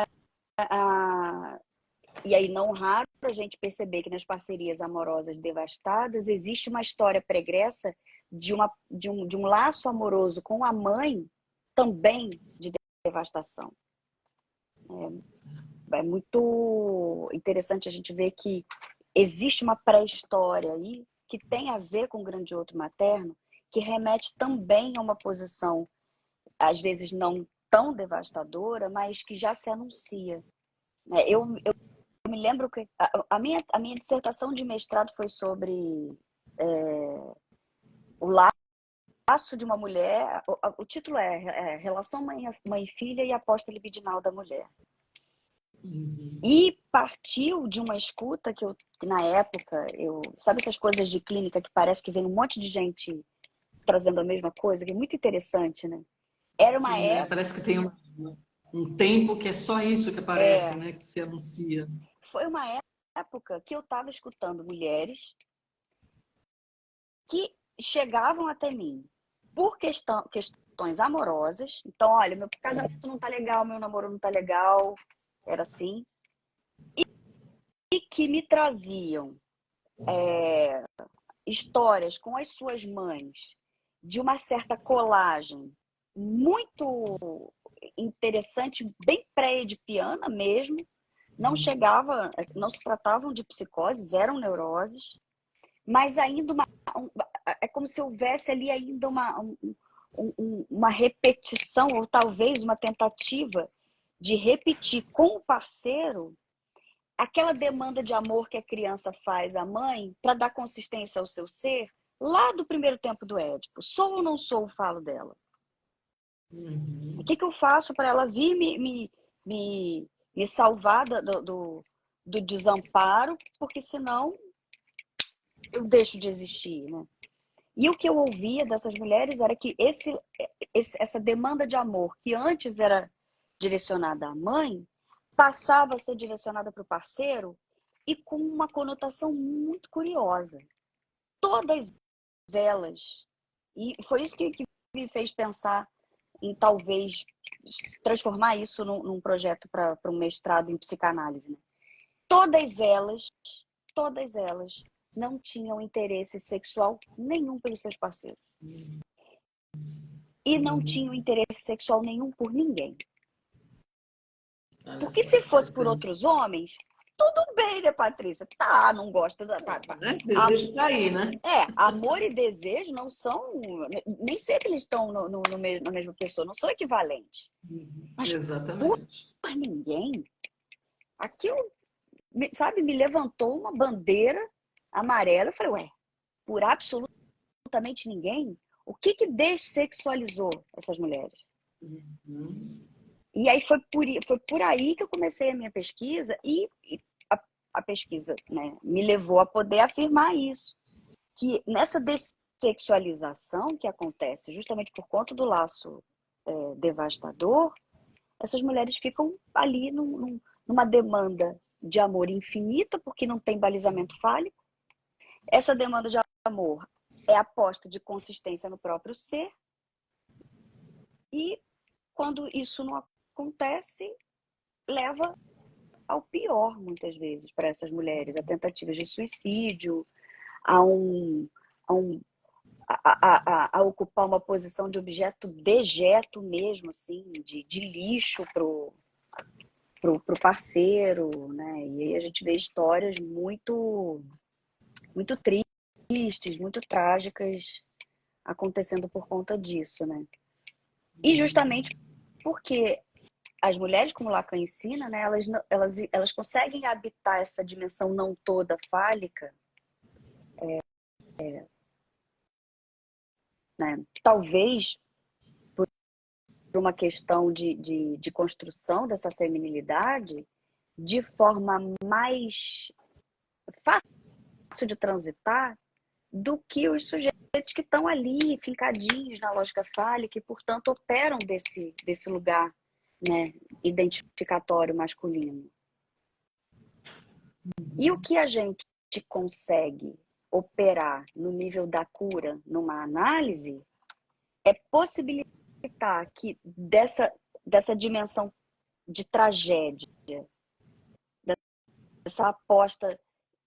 e aí não raro a gente perceber que nas parcerias amorosas devastadas existe uma história pregressa de um laço amoroso com a mãe também de devastação. É muito interessante a gente ver que existe uma pré-história aí que tem a ver com o grande outro materno, que remete também a uma posição, às vezes não tão devastadora, mas que já se anuncia. Eu me lembro que a minha dissertação de mestrado foi sobre o laço de uma mulher. O título é Relação Mãe e Filha e a Aposta Libidinal da Mulher. E partiu de uma escuta que na época, sabe essas coisas de clínica que parece que vem um monte de gente trazendo a mesma coisa, que é muito interessante, né? Era uma época... Parece que tem um tempo que é só isso que aparece, né? Que se anuncia. Foi uma época que eu estava escutando mulheres que chegavam até mim por questões amorosas. Então, olha, meu casamento não tá legal, meu namoro não tá legal. Era assim. E que me traziam histórias com as suas mães de uma certa colagem muito interessante, bem pré-edipiana mesmo. Não se tratavam de psicoses, eram neuroses, mas ainda é como se houvesse ali ainda uma repetição, ou talvez uma tentativa de repetir com o parceiro aquela demanda de amor que a criança faz à mãe para dar consistência ao seu ser, lá do primeiro tempo do Édipo. Sou ou não sou, falo dela. O que eu faço para ela vir me salvar do desamparo, porque senão eu deixo de existir, né? E o que eu ouvia dessas mulheres era que essa demanda de amor, que antes era direcionada à mãe, passava a ser direcionada para o parceiro e com uma conotação muito curiosa. Todas elas, e foi isso que me fez pensar em talvez transformar isso num projeto para um mestrado em psicanálise, né? Todas elas não tinham interesse sexual nenhum pelos seus parceiros. E não tinham interesse sexual nenhum por ninguém. Porque se fosse por outros homens, tudo bem, né, Patrícia? Tá, não gosto. Tá. Desejo tá aí, né? Amor e desejo não são... Nem sempre eles estão na mesma pessoa, não são equivalentes. Mas exatamente. Por ninguém, aquilo, sabe, me levantou uma bandeira amarela. Eu falei, ué, por absolutamente ninguém? O que dessexualizou essas mulheres? E aí foi por aí que eu comecei a minha pesquisa e a pesquisa, né, me levou a poder afirmar isso. Que nessa dessexualização que acontece justamente por conta do laço devastador, essas mulheres ficam ali numa demanda de amor infinita, porque não tem balizamento fálico. Essa demanda de amor é aposta de consistência no próprio ser. E quando isso não acontece, leva ao pior, muitas vezes, para essas mulheres. A tentativa de suicídio, a, um, a, um, a ocupar uma posição de objeto dejeto mesmo, assim, de lixo pro parceiro, né? E aí a gente vê histórias muito, muito tristes, muito trágicas acontecendo por conta disso, né? E justamente porque as mulheres, como Lacan ensina, né, elas conseguem habitar essa dimensão não toda fálica, né? Talvez por uma questão de construção dessa feminilidade de forma mais fácil de transitar do que os sujeitos que estão ali, fincadinhos na lógica fálica e, portanto, operam desse lugar, né, identificatório masculino. E o que a gente consegue operar no nível da cura numa análise é possibilitar que dessa dimensão de tragédia, dessa aposta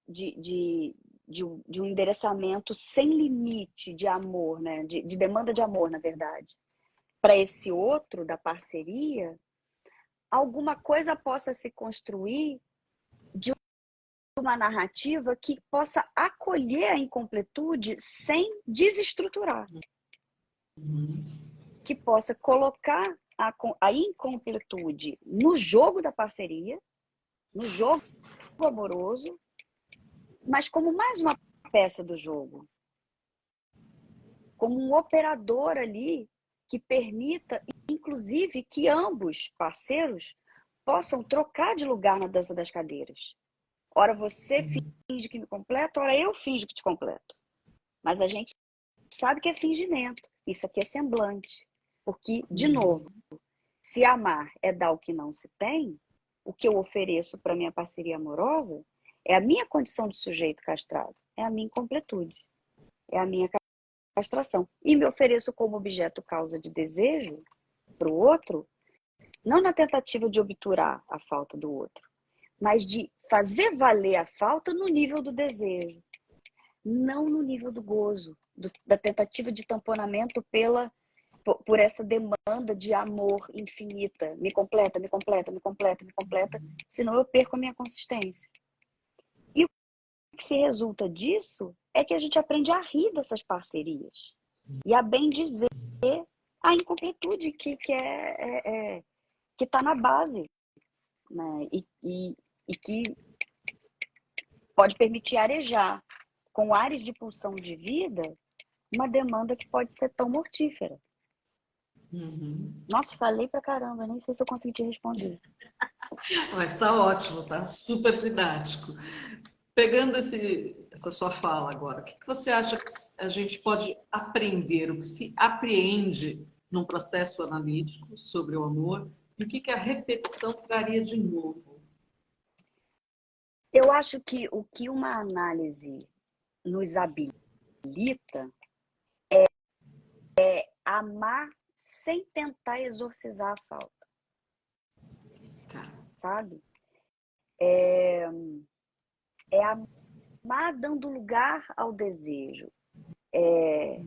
de um endereçamento sem limite de amor, né? de demanda de amor, na verdade, para esse outro da parceria, alguma coisa possa se construir de uma narrativa que possa acolher a incompletude sem desestruturar. Que possa colocar a incompletude no jogo da parceria, no jogo amoroso, mas como mais uma peça do jogo. Como um operador ali que permita, inclusive, que ambos parceiros possam trocar de lugar na dança das cadeiras. Ora você finge que me completa, ora eu finjo que te completo. Mas a gente sabe que é fingimento. Isso aqui é semblante. Porque, de novo, se amar é dar o que não se tem, o que eu ofereço para minha parceria amorosa é a minha condição de sujeito castrado, é a minha incompletude, é a minha castração. E me ofereço como objeto causa de desejo para o outro, não na tentativa de obturar a falta do outro, mas de fazer valer a falta no nível do desejo, não no nível do gozo, da tentativa de tamponamento por essa demanda de amor infinita. Me completa, me completa, me completa, me completa, senão eu perco a minha consistência. E o que se resulta disso é que a gente aprende a rir dessas parcerias e a bem dizer a incompletude que está na base, né? E que pode permitir arejar com ares de pulsão de vida uma demanda que pode ser tão mortífera. Nossa, falei pra caramba, nem sei se eu consegui te responder. Mas está ótimo, tá super didático. Pegando essa sua fala agora, o que você acha que a gente pode aprender, o que se apreende num processo analítico sobre o amor e o que a repetição traria de novo? Eu acho que o que uma análise nos habilita é amar sem tentar exorcizar a falta. Sabe? É amar dando lugar ao desejo. É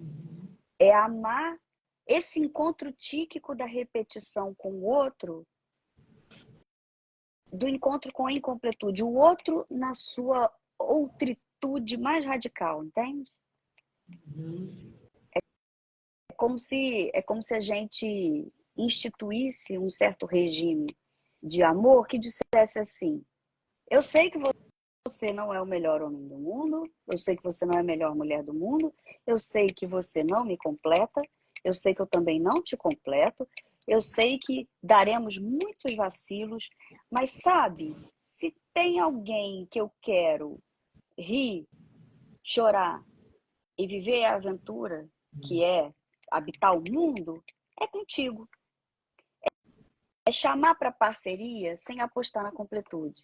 amar esse encontro tíquico da repetição com o outro, do encontro com a incompletude. O outro na sua outritude mais radical, entende? É como se a gente instituísse um certo regime de amor que dissesse assim: eu sei que você não é o melhor homem do mundo, eu sei que você não é a melhor mulher do mundo, eu sei que você não me completa, eu sei que eu também não te completo, eu sei que daremos muitos vacilos, mas sabe, se tem alguém que eu quero rir, chorar e viver a aventura, que é habitar o mundo, é contigo. É chamar para parceria sem apostar na completude.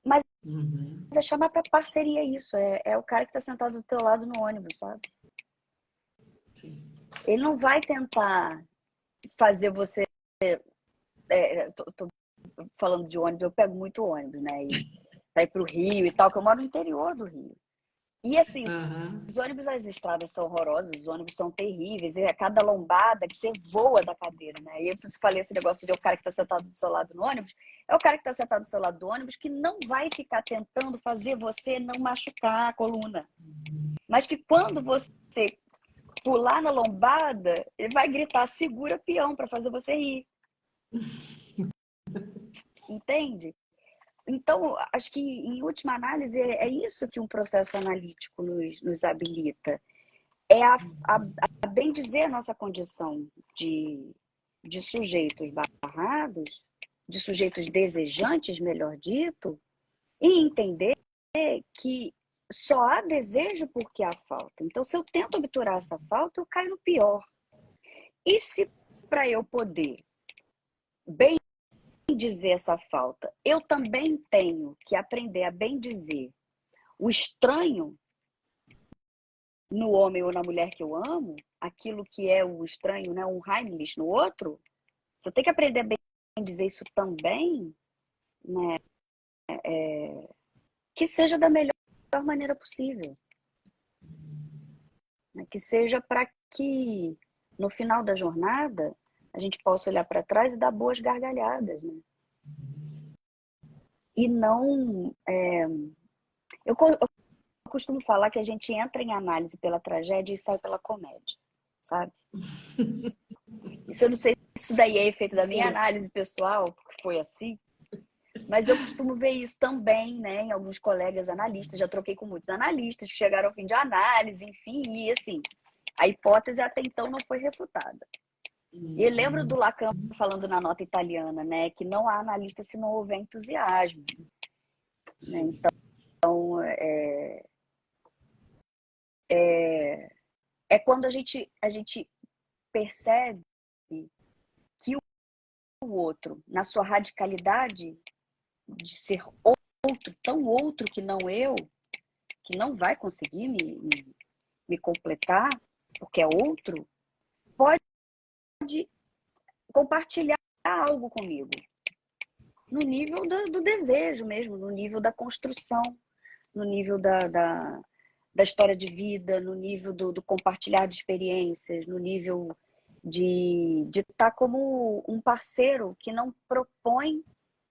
Mas Uhum. é chamar para parceria isso. É o cara que está sentado do teu lado no ônibus, sabe? Sim. Ele não vai tentar fazer você... tô falando de ônibus, eu pego muito ônibus, né? E para ir para o Rio e tal, que eu moro no interior do Rio. E assim, Uhum. os ônibus, as estradas são horrorosas, os ônibus são terríveis, e a cada lombada que você voa da cadeira, né? E eu falei esse negócio de o cara que está sentado do seu lado no ônibus, é o cara que está sentado do seu lado do ônibus que não vai ficar tentando fazer você não machucar a coluna. Mas que quando você pular na lombada, ele vai gritar, segura peão, para fazer você rir. Entende? Então, acho que, em última análise, é isso que um processo analítico nos habilita. É a bem dizer a nossa condição de sujeitos barrados, de sujeitos desejantes, melhor dito, e entender que só há desejo porque há falta. Então, se eu tento obturar essa falta, eu caio no pior. E se para eu poder bem dizer essa falta, eu também tenho que aprender a bem dizer o estranho no homem ou na mulher que eu amo, aquilo que é o estranho, né, um Heimlich no outro, se eu tenho que aprender a bem dizer isso também, né, que seja da melhor maneira possível. Né, que seja para que, no final da jornada, a gente possa olhar para trás e dar boas gargalhadas. Né? E não... eu costumo falar que a gente entra em análise pela tragédia e sai pela comédia, sabe? Isso eu não sei se isso daí é efeito da minha análise pessoal, porque foi assim, mas eu costumo ver isso também, né, em alguns colegas analistas. Já troquei com muitos analistas que chegaram ao fim de análise, enfim, e assim, a hipótese até então não foi refutada. E eu lembro do Lacan falando na nota italiana, né, que não há analista se não houver entusiasmo. Né? Então, é quando a gente percebe que o outro, na sua radicalidade de ser outro, tão outro que não eu, que não vai conseguir me completar, porque é outro, pode compartilhar algo comigo. No nível do desejo mesmo, no nível da construção, no nível da história de vida, no nível do compartilhar de experiências, no nível de estar como um parceiro que não propõe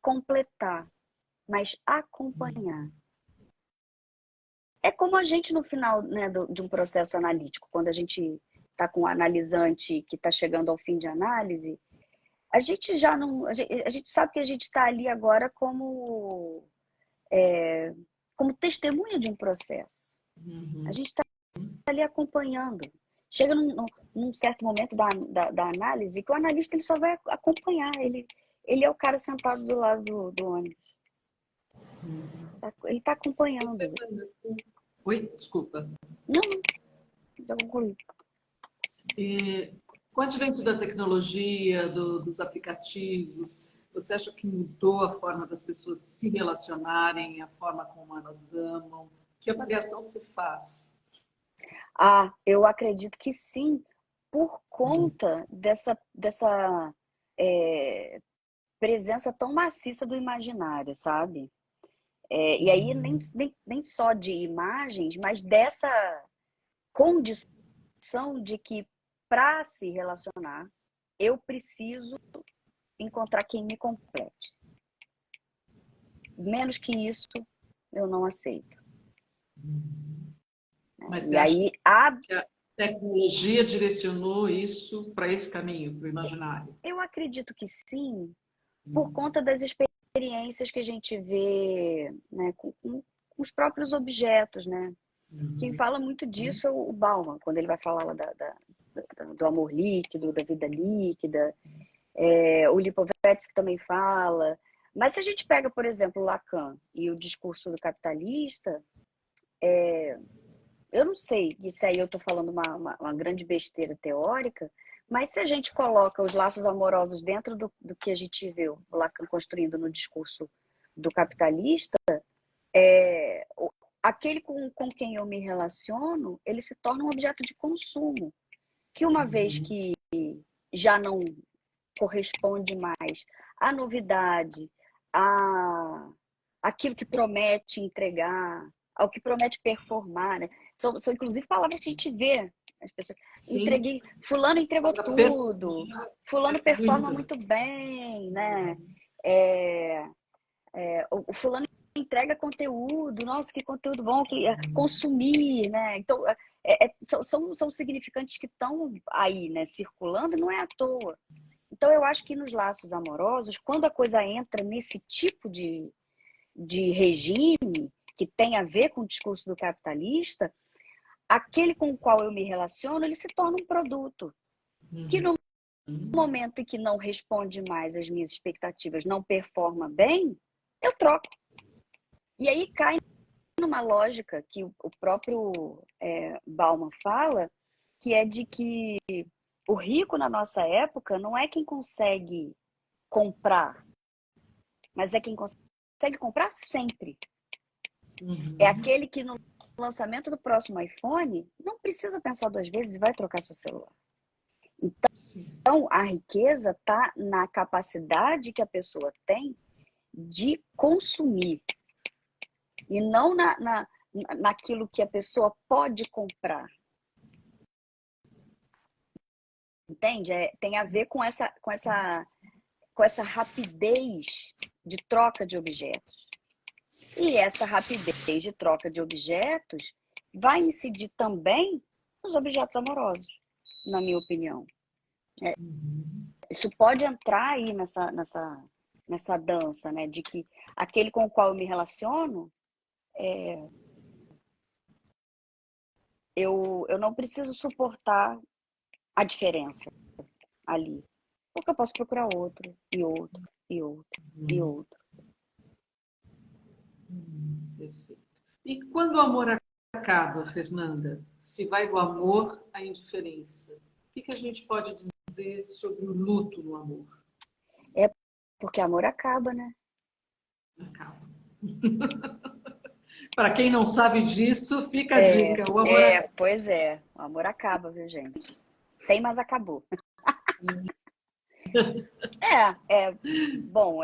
completar, mas acompanhar. É como a gente no final, né, de um processo analítico, quando a gente está com um analisante que está chegando ao fim de análise, a gente já não... A gente sabe que a gente está ali agora como testemunha de um processo. A gente está ali acompanhando. Chega num certo momento da análise que o analista ele só vai acompanhar. Ele é o cara sentado do lado do ônibus. Ele está acompanhando. Oi, desculpa. Não, já concluí. E, com o advento da tecnologia, dos aplicativos, você acha que mudou a forma das pessoas se relacionarem, a forma como elas amam? Que avaliação se faz? Eu acredito que sim, por conta dessa presença tão maciça do imaginário, sabe? E aí nem só de imagens, mas dessa condição de que para se relacionar, eu preciso encontrar quem me complete. Menos que isso, eu não aceito. Mas E você acha aí que a tecnologia direcionou isso para esse caminho, para o imaginário? eu acredito que sim, por conta das experiências que a gente vê, né, com os próprios objetos, né? Quem fala muito disso é o Bauman, quando ele vai falar lá do amor líquido, da vida líquida. O Lipovetsky também fala. Mas se a gente pega, por exemplo, Lacan e o discurso do capitalista, eu não sei se aí eu estou falando uma grande besteira teórica, mas se a gente coloca os laços amorosos dentro do que a gente vê o Lacan construindo no discurso do capitalista, aquele com quem eu me relaciono, ele se torna um objeto de consumo, que uma vez que já não corresponde mais à novidade, àquilo que promete entregar, ao que promete performar, né? São inclusive palavras que a gente vê. As pessoas, fulano entregou tudo, fulano performa muito bem, né? O fulano entrega conteúdo, nossa, que conteúdo bom, que consumir, né? Então, são significantes que estão aí, né, circulando, não é à toa. Então, eu acho que nos laços amorosos, quando a coisa entra nesse tipo de regime, que tem a ver com o discurso do capitalista, aquele com o qual eu me relaciono, ele se torna um produto. Que no momento em que não responde mais às minhas expectativas, não performa bem, eu troco. E aí cai numa lógica que o próprio Bauman fala, que é de que o rico na nossa época não é quem consegue comprar, mas é quem consegue comprar sempre. É aquele que no lançamento do próximo iPhone não precisa pensar duas vezes e vai trocar seu celular. Então, a riqueza está na capacidade que a pessoa tem de consumir e não naquilo que a pessoa pode comprar. Entende? Tem a ver com essa rapidez de troca de objetos. E essa rapidez de troca de objetos vai incidir também nos objetos amorosos, na minha opinião. Isso pode entrar aí nessa dança, né? De que aquele com o qual eu me relaciono, eu não preciso suportar a diferença ali. Porque eu posso procurar outro, e outro, e outro, e outro. Perfeito. E quando o amor acaba, Fernanda, se vai do amor à indiferença, o que a gente pode dizer sobre o luto no amor? É porque amor acaba, né? Acaba. Para quem não sabe disso, fica a dica. O amor acaba. Pois é. O amor acaba, viu, gente? Tem, mas acabou. Bom,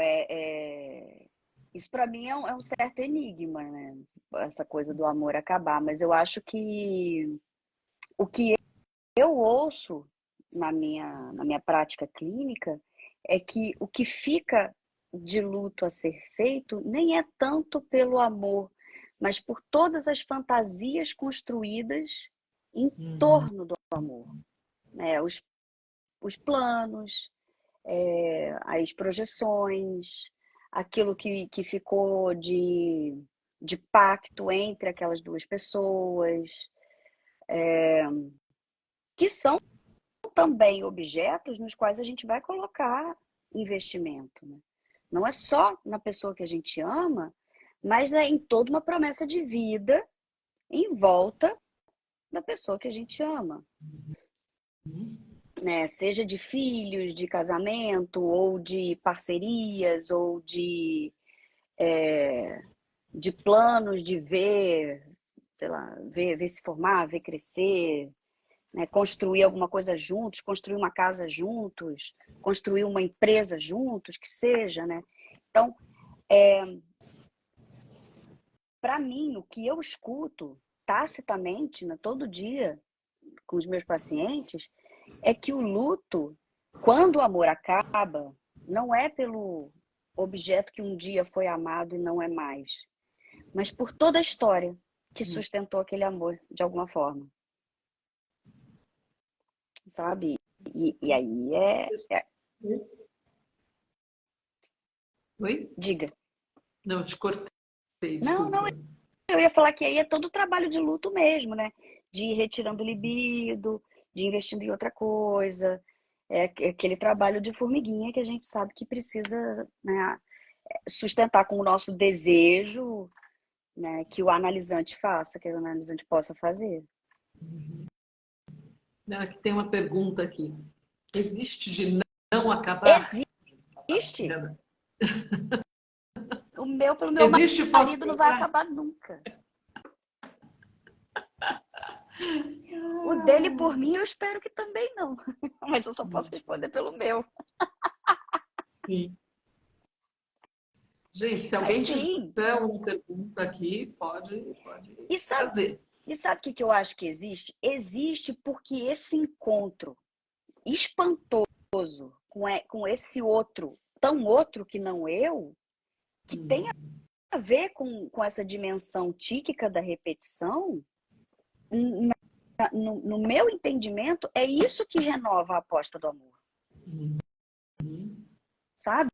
isso para mim é um certo enigma, né? Essa coisa do amor acabar. Mas eu acho que o que eu ouço na minha prática clínica é que o que fica de luto a ser feito nem é tanto pelo amor, mas por todas as fantasias construídas em torno do amor, né? Os planos, as projeções, aquilo que ficou de pacto entre aquelas duas pessoas, que são também objetos nos quais a gente vai colocar investimento, né? Não é só na pessoa que a gente ama, mas é em toda uma promessa de vida em volta da pessoa que a gente ama. Né? Seja de filhos, de casamento, ou de parcerias, ou de planos de ver, sei lá, ver se formar, ver crescer, né? Construir alguma coisa juntos, construir uma casa juntos, construir uma empresa juntos, que seja, né? Então, para mim, o que eu escuto tacitamente, né, todo dia com os meus pacientes, é que o luto, quando o amor acaba, não é pelo objeto que um dia foi amado e não é mais, mas por toda a história que sustentou aquele amor de alguma forma. Sabe? E aí Oi? Diga. Não, te cortei, Não, desculpa. eu ia falar que aí é todo o trabalho de luto mesmo, né? De ir retirando o libido, de investindo em outra coisa. É aquele trabalho de formiguinha que a gente sabe que precisa, né, sustentar com o nosso desejo, né, que o analisante faça, que o analisante possa fazer. Aqui tem uma pergunta aqui. Existe de não acabar? Existe. O meu, pelo meu Existe marido, não vai possibilidade? acabar nunca. O dele, por mim, eu espero que também não. Mas eu só posso responder pelo meu. Sim. Gente, se Mas alguém sim. tiver uma pergunta aqui, pode E sabe, fazer. e sabe o que eu acho que existe? Existe porque esse encontro espantoso com esse outro, tão outro que não eu, que tem a ver com essa dimensão tíquica da repetição, no meu entendimento, é isso que renova a aposta do amor. Sabe?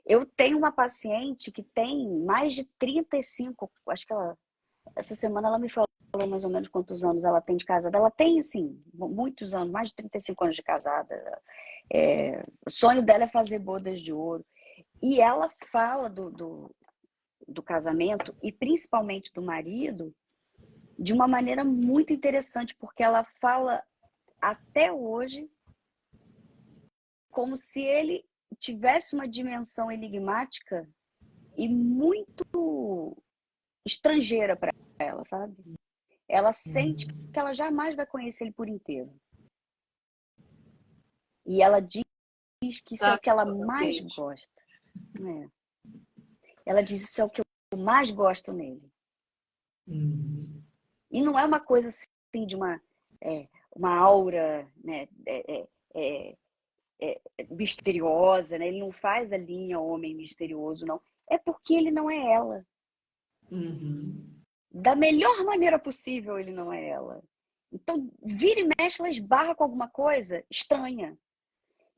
Eu tenho uma paciente que tem mais de 35, acho que essa semana ela me falou mais ou menos quantos anos ela tem de casada. Ela tem, assim, muitos anos, mais de 35 anos de casada. O sonho dela é fazer bodas de ouro. E ela fala do casamento, e principalmente do marido, de uma maneira muito interessante, porque ela fala até hoje como se ele tivesse uma dimensão enigmática e muito estrangeira para ela, sabe? Ela sente que ela jamais vai conhecer ele por inteiro. E ela diz que isso é o Sabe, que ela sua mais paciente? gosta. Ela diz isso é o que eu mais gosto nele. E não é uma coisa assim de uma aura, né, misteriosa, né? Ele não faz a linha homem misterioso, não. É porque ele não é ela. Da melhor maneira possível, ele não é ela. Então, vira e mexe, ela esbarra com alguma coisa estranha.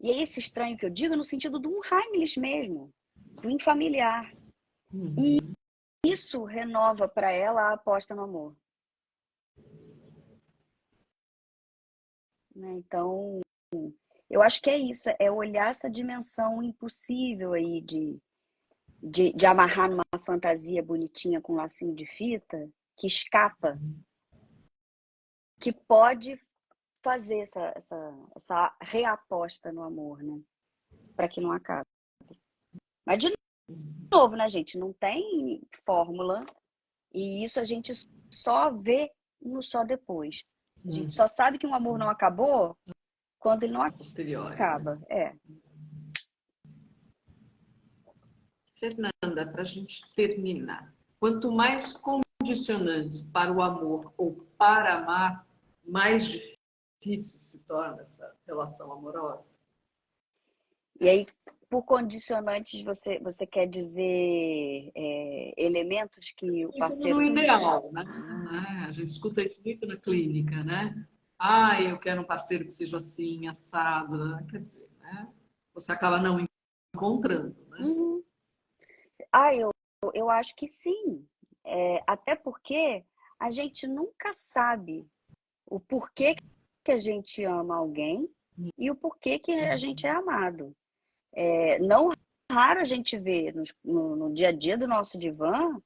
E é esse estranho que eu digo no sentido do Heimlich mesmo, do infamiliar. E isso renova para ela a aposta no amor. Né? Então, eu acho que é isso, é olhar essa dimensão impossível aí de amarrar numa fantasia bonitinha com um lacinho de fita, que escapa, que pode fazer essa reaposta no amor, né? Para que não acabe. Mas, de novo, né, gente? Não tem fórmula. E isso a gente só vê no só depois. A gente só sabe que um amor não acabou quando ele não A posteriori, né? acaba. Fernanda, para a gente terminar, quanto mais condicionantes para o amor ou para amar, mais difícil se torna essa relação amorosa. E aí, por condicionantes, você quer dizer elementos que o Pensando no parceiro. ideal, né? Ah, A gente escuta isso muito na clínica, né? Ah, eu quero um parceiro que seja assim, assado, né? Quer dizer, né? Você acaba não encontrando, né? uhum. Ah, eu acho que sim. Até porque a gente nunca sabe o porquê que a gente ama alguém e o porquê que a gente é amado. Não raro a gente vê no dia a dia do nosso divã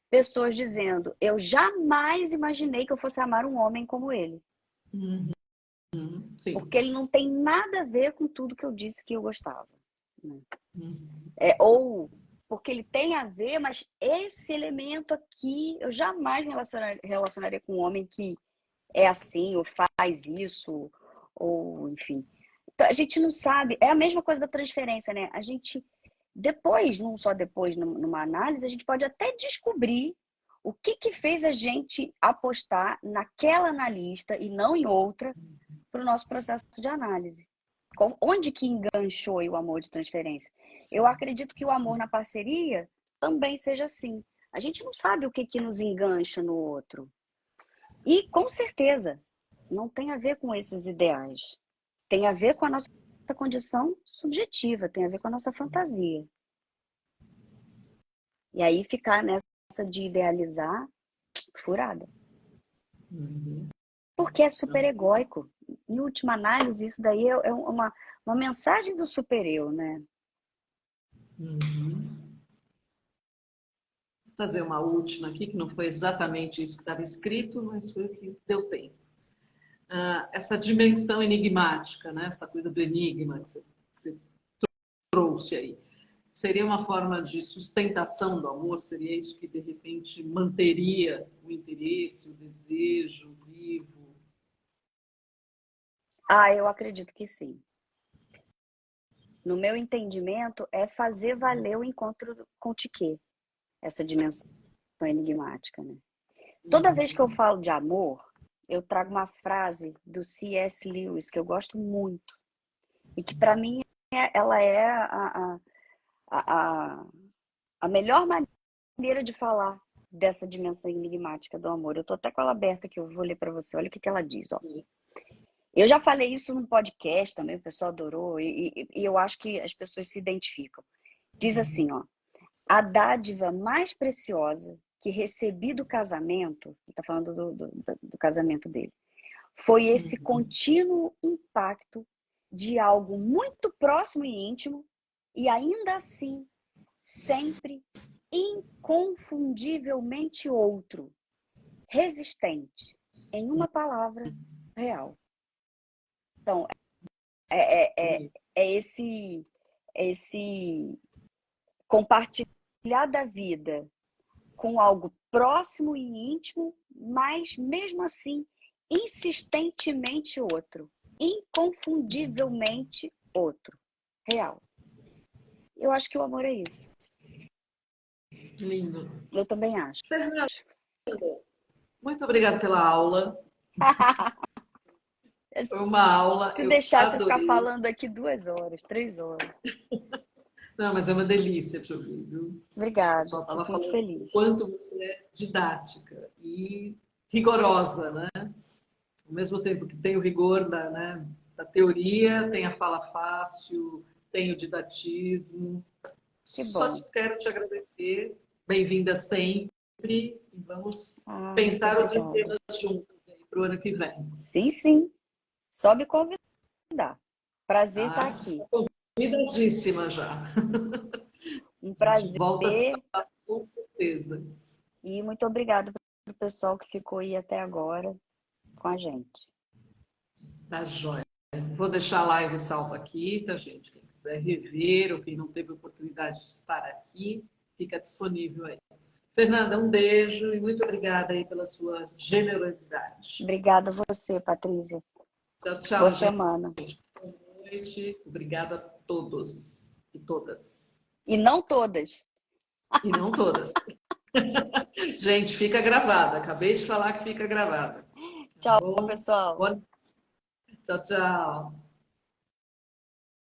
pessoas dizendo: eu jamais imaginei que eu fosse amar um homem como ele. Sim. Porque ele não tem nada a ver com tudo que eu disse que eu gostava. Né? Uhum. Ou porque ele tem a ver, mas esse elemento aqui eu jamais me relacionaria com um homem que é assim, ou faz isso, ou enfim. Então, a gente não sabe, é a mesma coisa da transferência, né? A gente, depois, não só depois, numa análise, a gente pode até descobrir o que fez a gente apostar naquela analista e não em outra para o nosso processo de análise. Onde que enganchou o amor de transferência? Eu acredito que o amor na parceria também seja assim. A gente não sabe o que nos engancha no outro. E, com certeza, não tem a ver com esses ideais. Tem a ver com a nossa condição subjetiva, tem a ver com a nossa fantasia. E aí ficar nessa de idealizar, furada. Porque é super egóico. Em última análise, isso daí é uma mensagem do super-eu, né? Vou fazer uma última aqui, que não foi exatamente isso que estava escrito, mas foi o que deu tempo. Essa dimensão enigmática, né? Essa coisa do enigma que você trouxe aí. seria uma forma de sustentação do amor? Seria isso que, de repente, manteria o interesse, o desejo vivo? Eu acredito que sim. No meu entendimento, é fazer valer o encontro com o Tiquê, essa dimensão enigmática, né? Toda vez que eu falo de amor, eu trago uma frase do C.S. Lewis, que eu gosto muito, e que para mim ela é a melhor maneira de falar dessa dimensão enigmática do amor. Eu tô até com ela aberta aqui, eu vou ler para você. Olha o que ela diz, ó. Eu já falei isso num podcast também, o pessoal adorou, e eu acho que as pessoas se identificam. Diz assim, ó: a dádiva mais preciosa que recebi do casamento, está falando do casamento dele, foi esse contínuo impacto de algo muito próximo e íntimo, e ainda assim, sempre inconfundivelmente outro, resistente, em uma palavra, real. Então, é esse compartilhar da vida com algo próximo e íntimo, mas mesmo assim, insistentemente outro, inconfundivelmente outro, real. Eu acho que o amor é isso. Lindo. Eu também acho. Fernanda, muito obrigada pela aula. Foi uma aula, Se eu deixasse eu ficar adorei. falando aqui 2 horas, 3 horas. Não, mas é uma delícia te ouvir, viu? O Obrigada, pessoal estava fico muito falando o feliz. quanto você é didática e rigorosa, né? Ao mesmo tempo que tem o rigor da teoria, tem a fala fácil, tem o didatismo. Que Só bom. quero te agradecer. Bem-vinda sempre. E vamos Muito pensar outras obrigada. temas juntos para o ano que vem. Sim, sim. Só me convidar. Prazer estar Tá? aqui. Convidadíssima já. Um A gente prazer. volta a se falar com certeza. E muito obrigada para o pessoal que ficou aí até agora com a gente. Tá joia. Vou deixar a live salva aqui, tá, gente? Quem quiser rever ou quem não teve oportunidade de estar aqui, fica disponível aí. Fernanda, um beijo e muito obrigada aí pela sua generosidade. Obrigada a você, Patrícia. Tchau, tchau, Boa gente. semana. Boa noite. Obrigada a todos e todas. E não todas. E não todas. Gente, fica gravada. Acabei de falar que fica gravada. Tá Tchau, bom? pessoal. Tchau, tchau.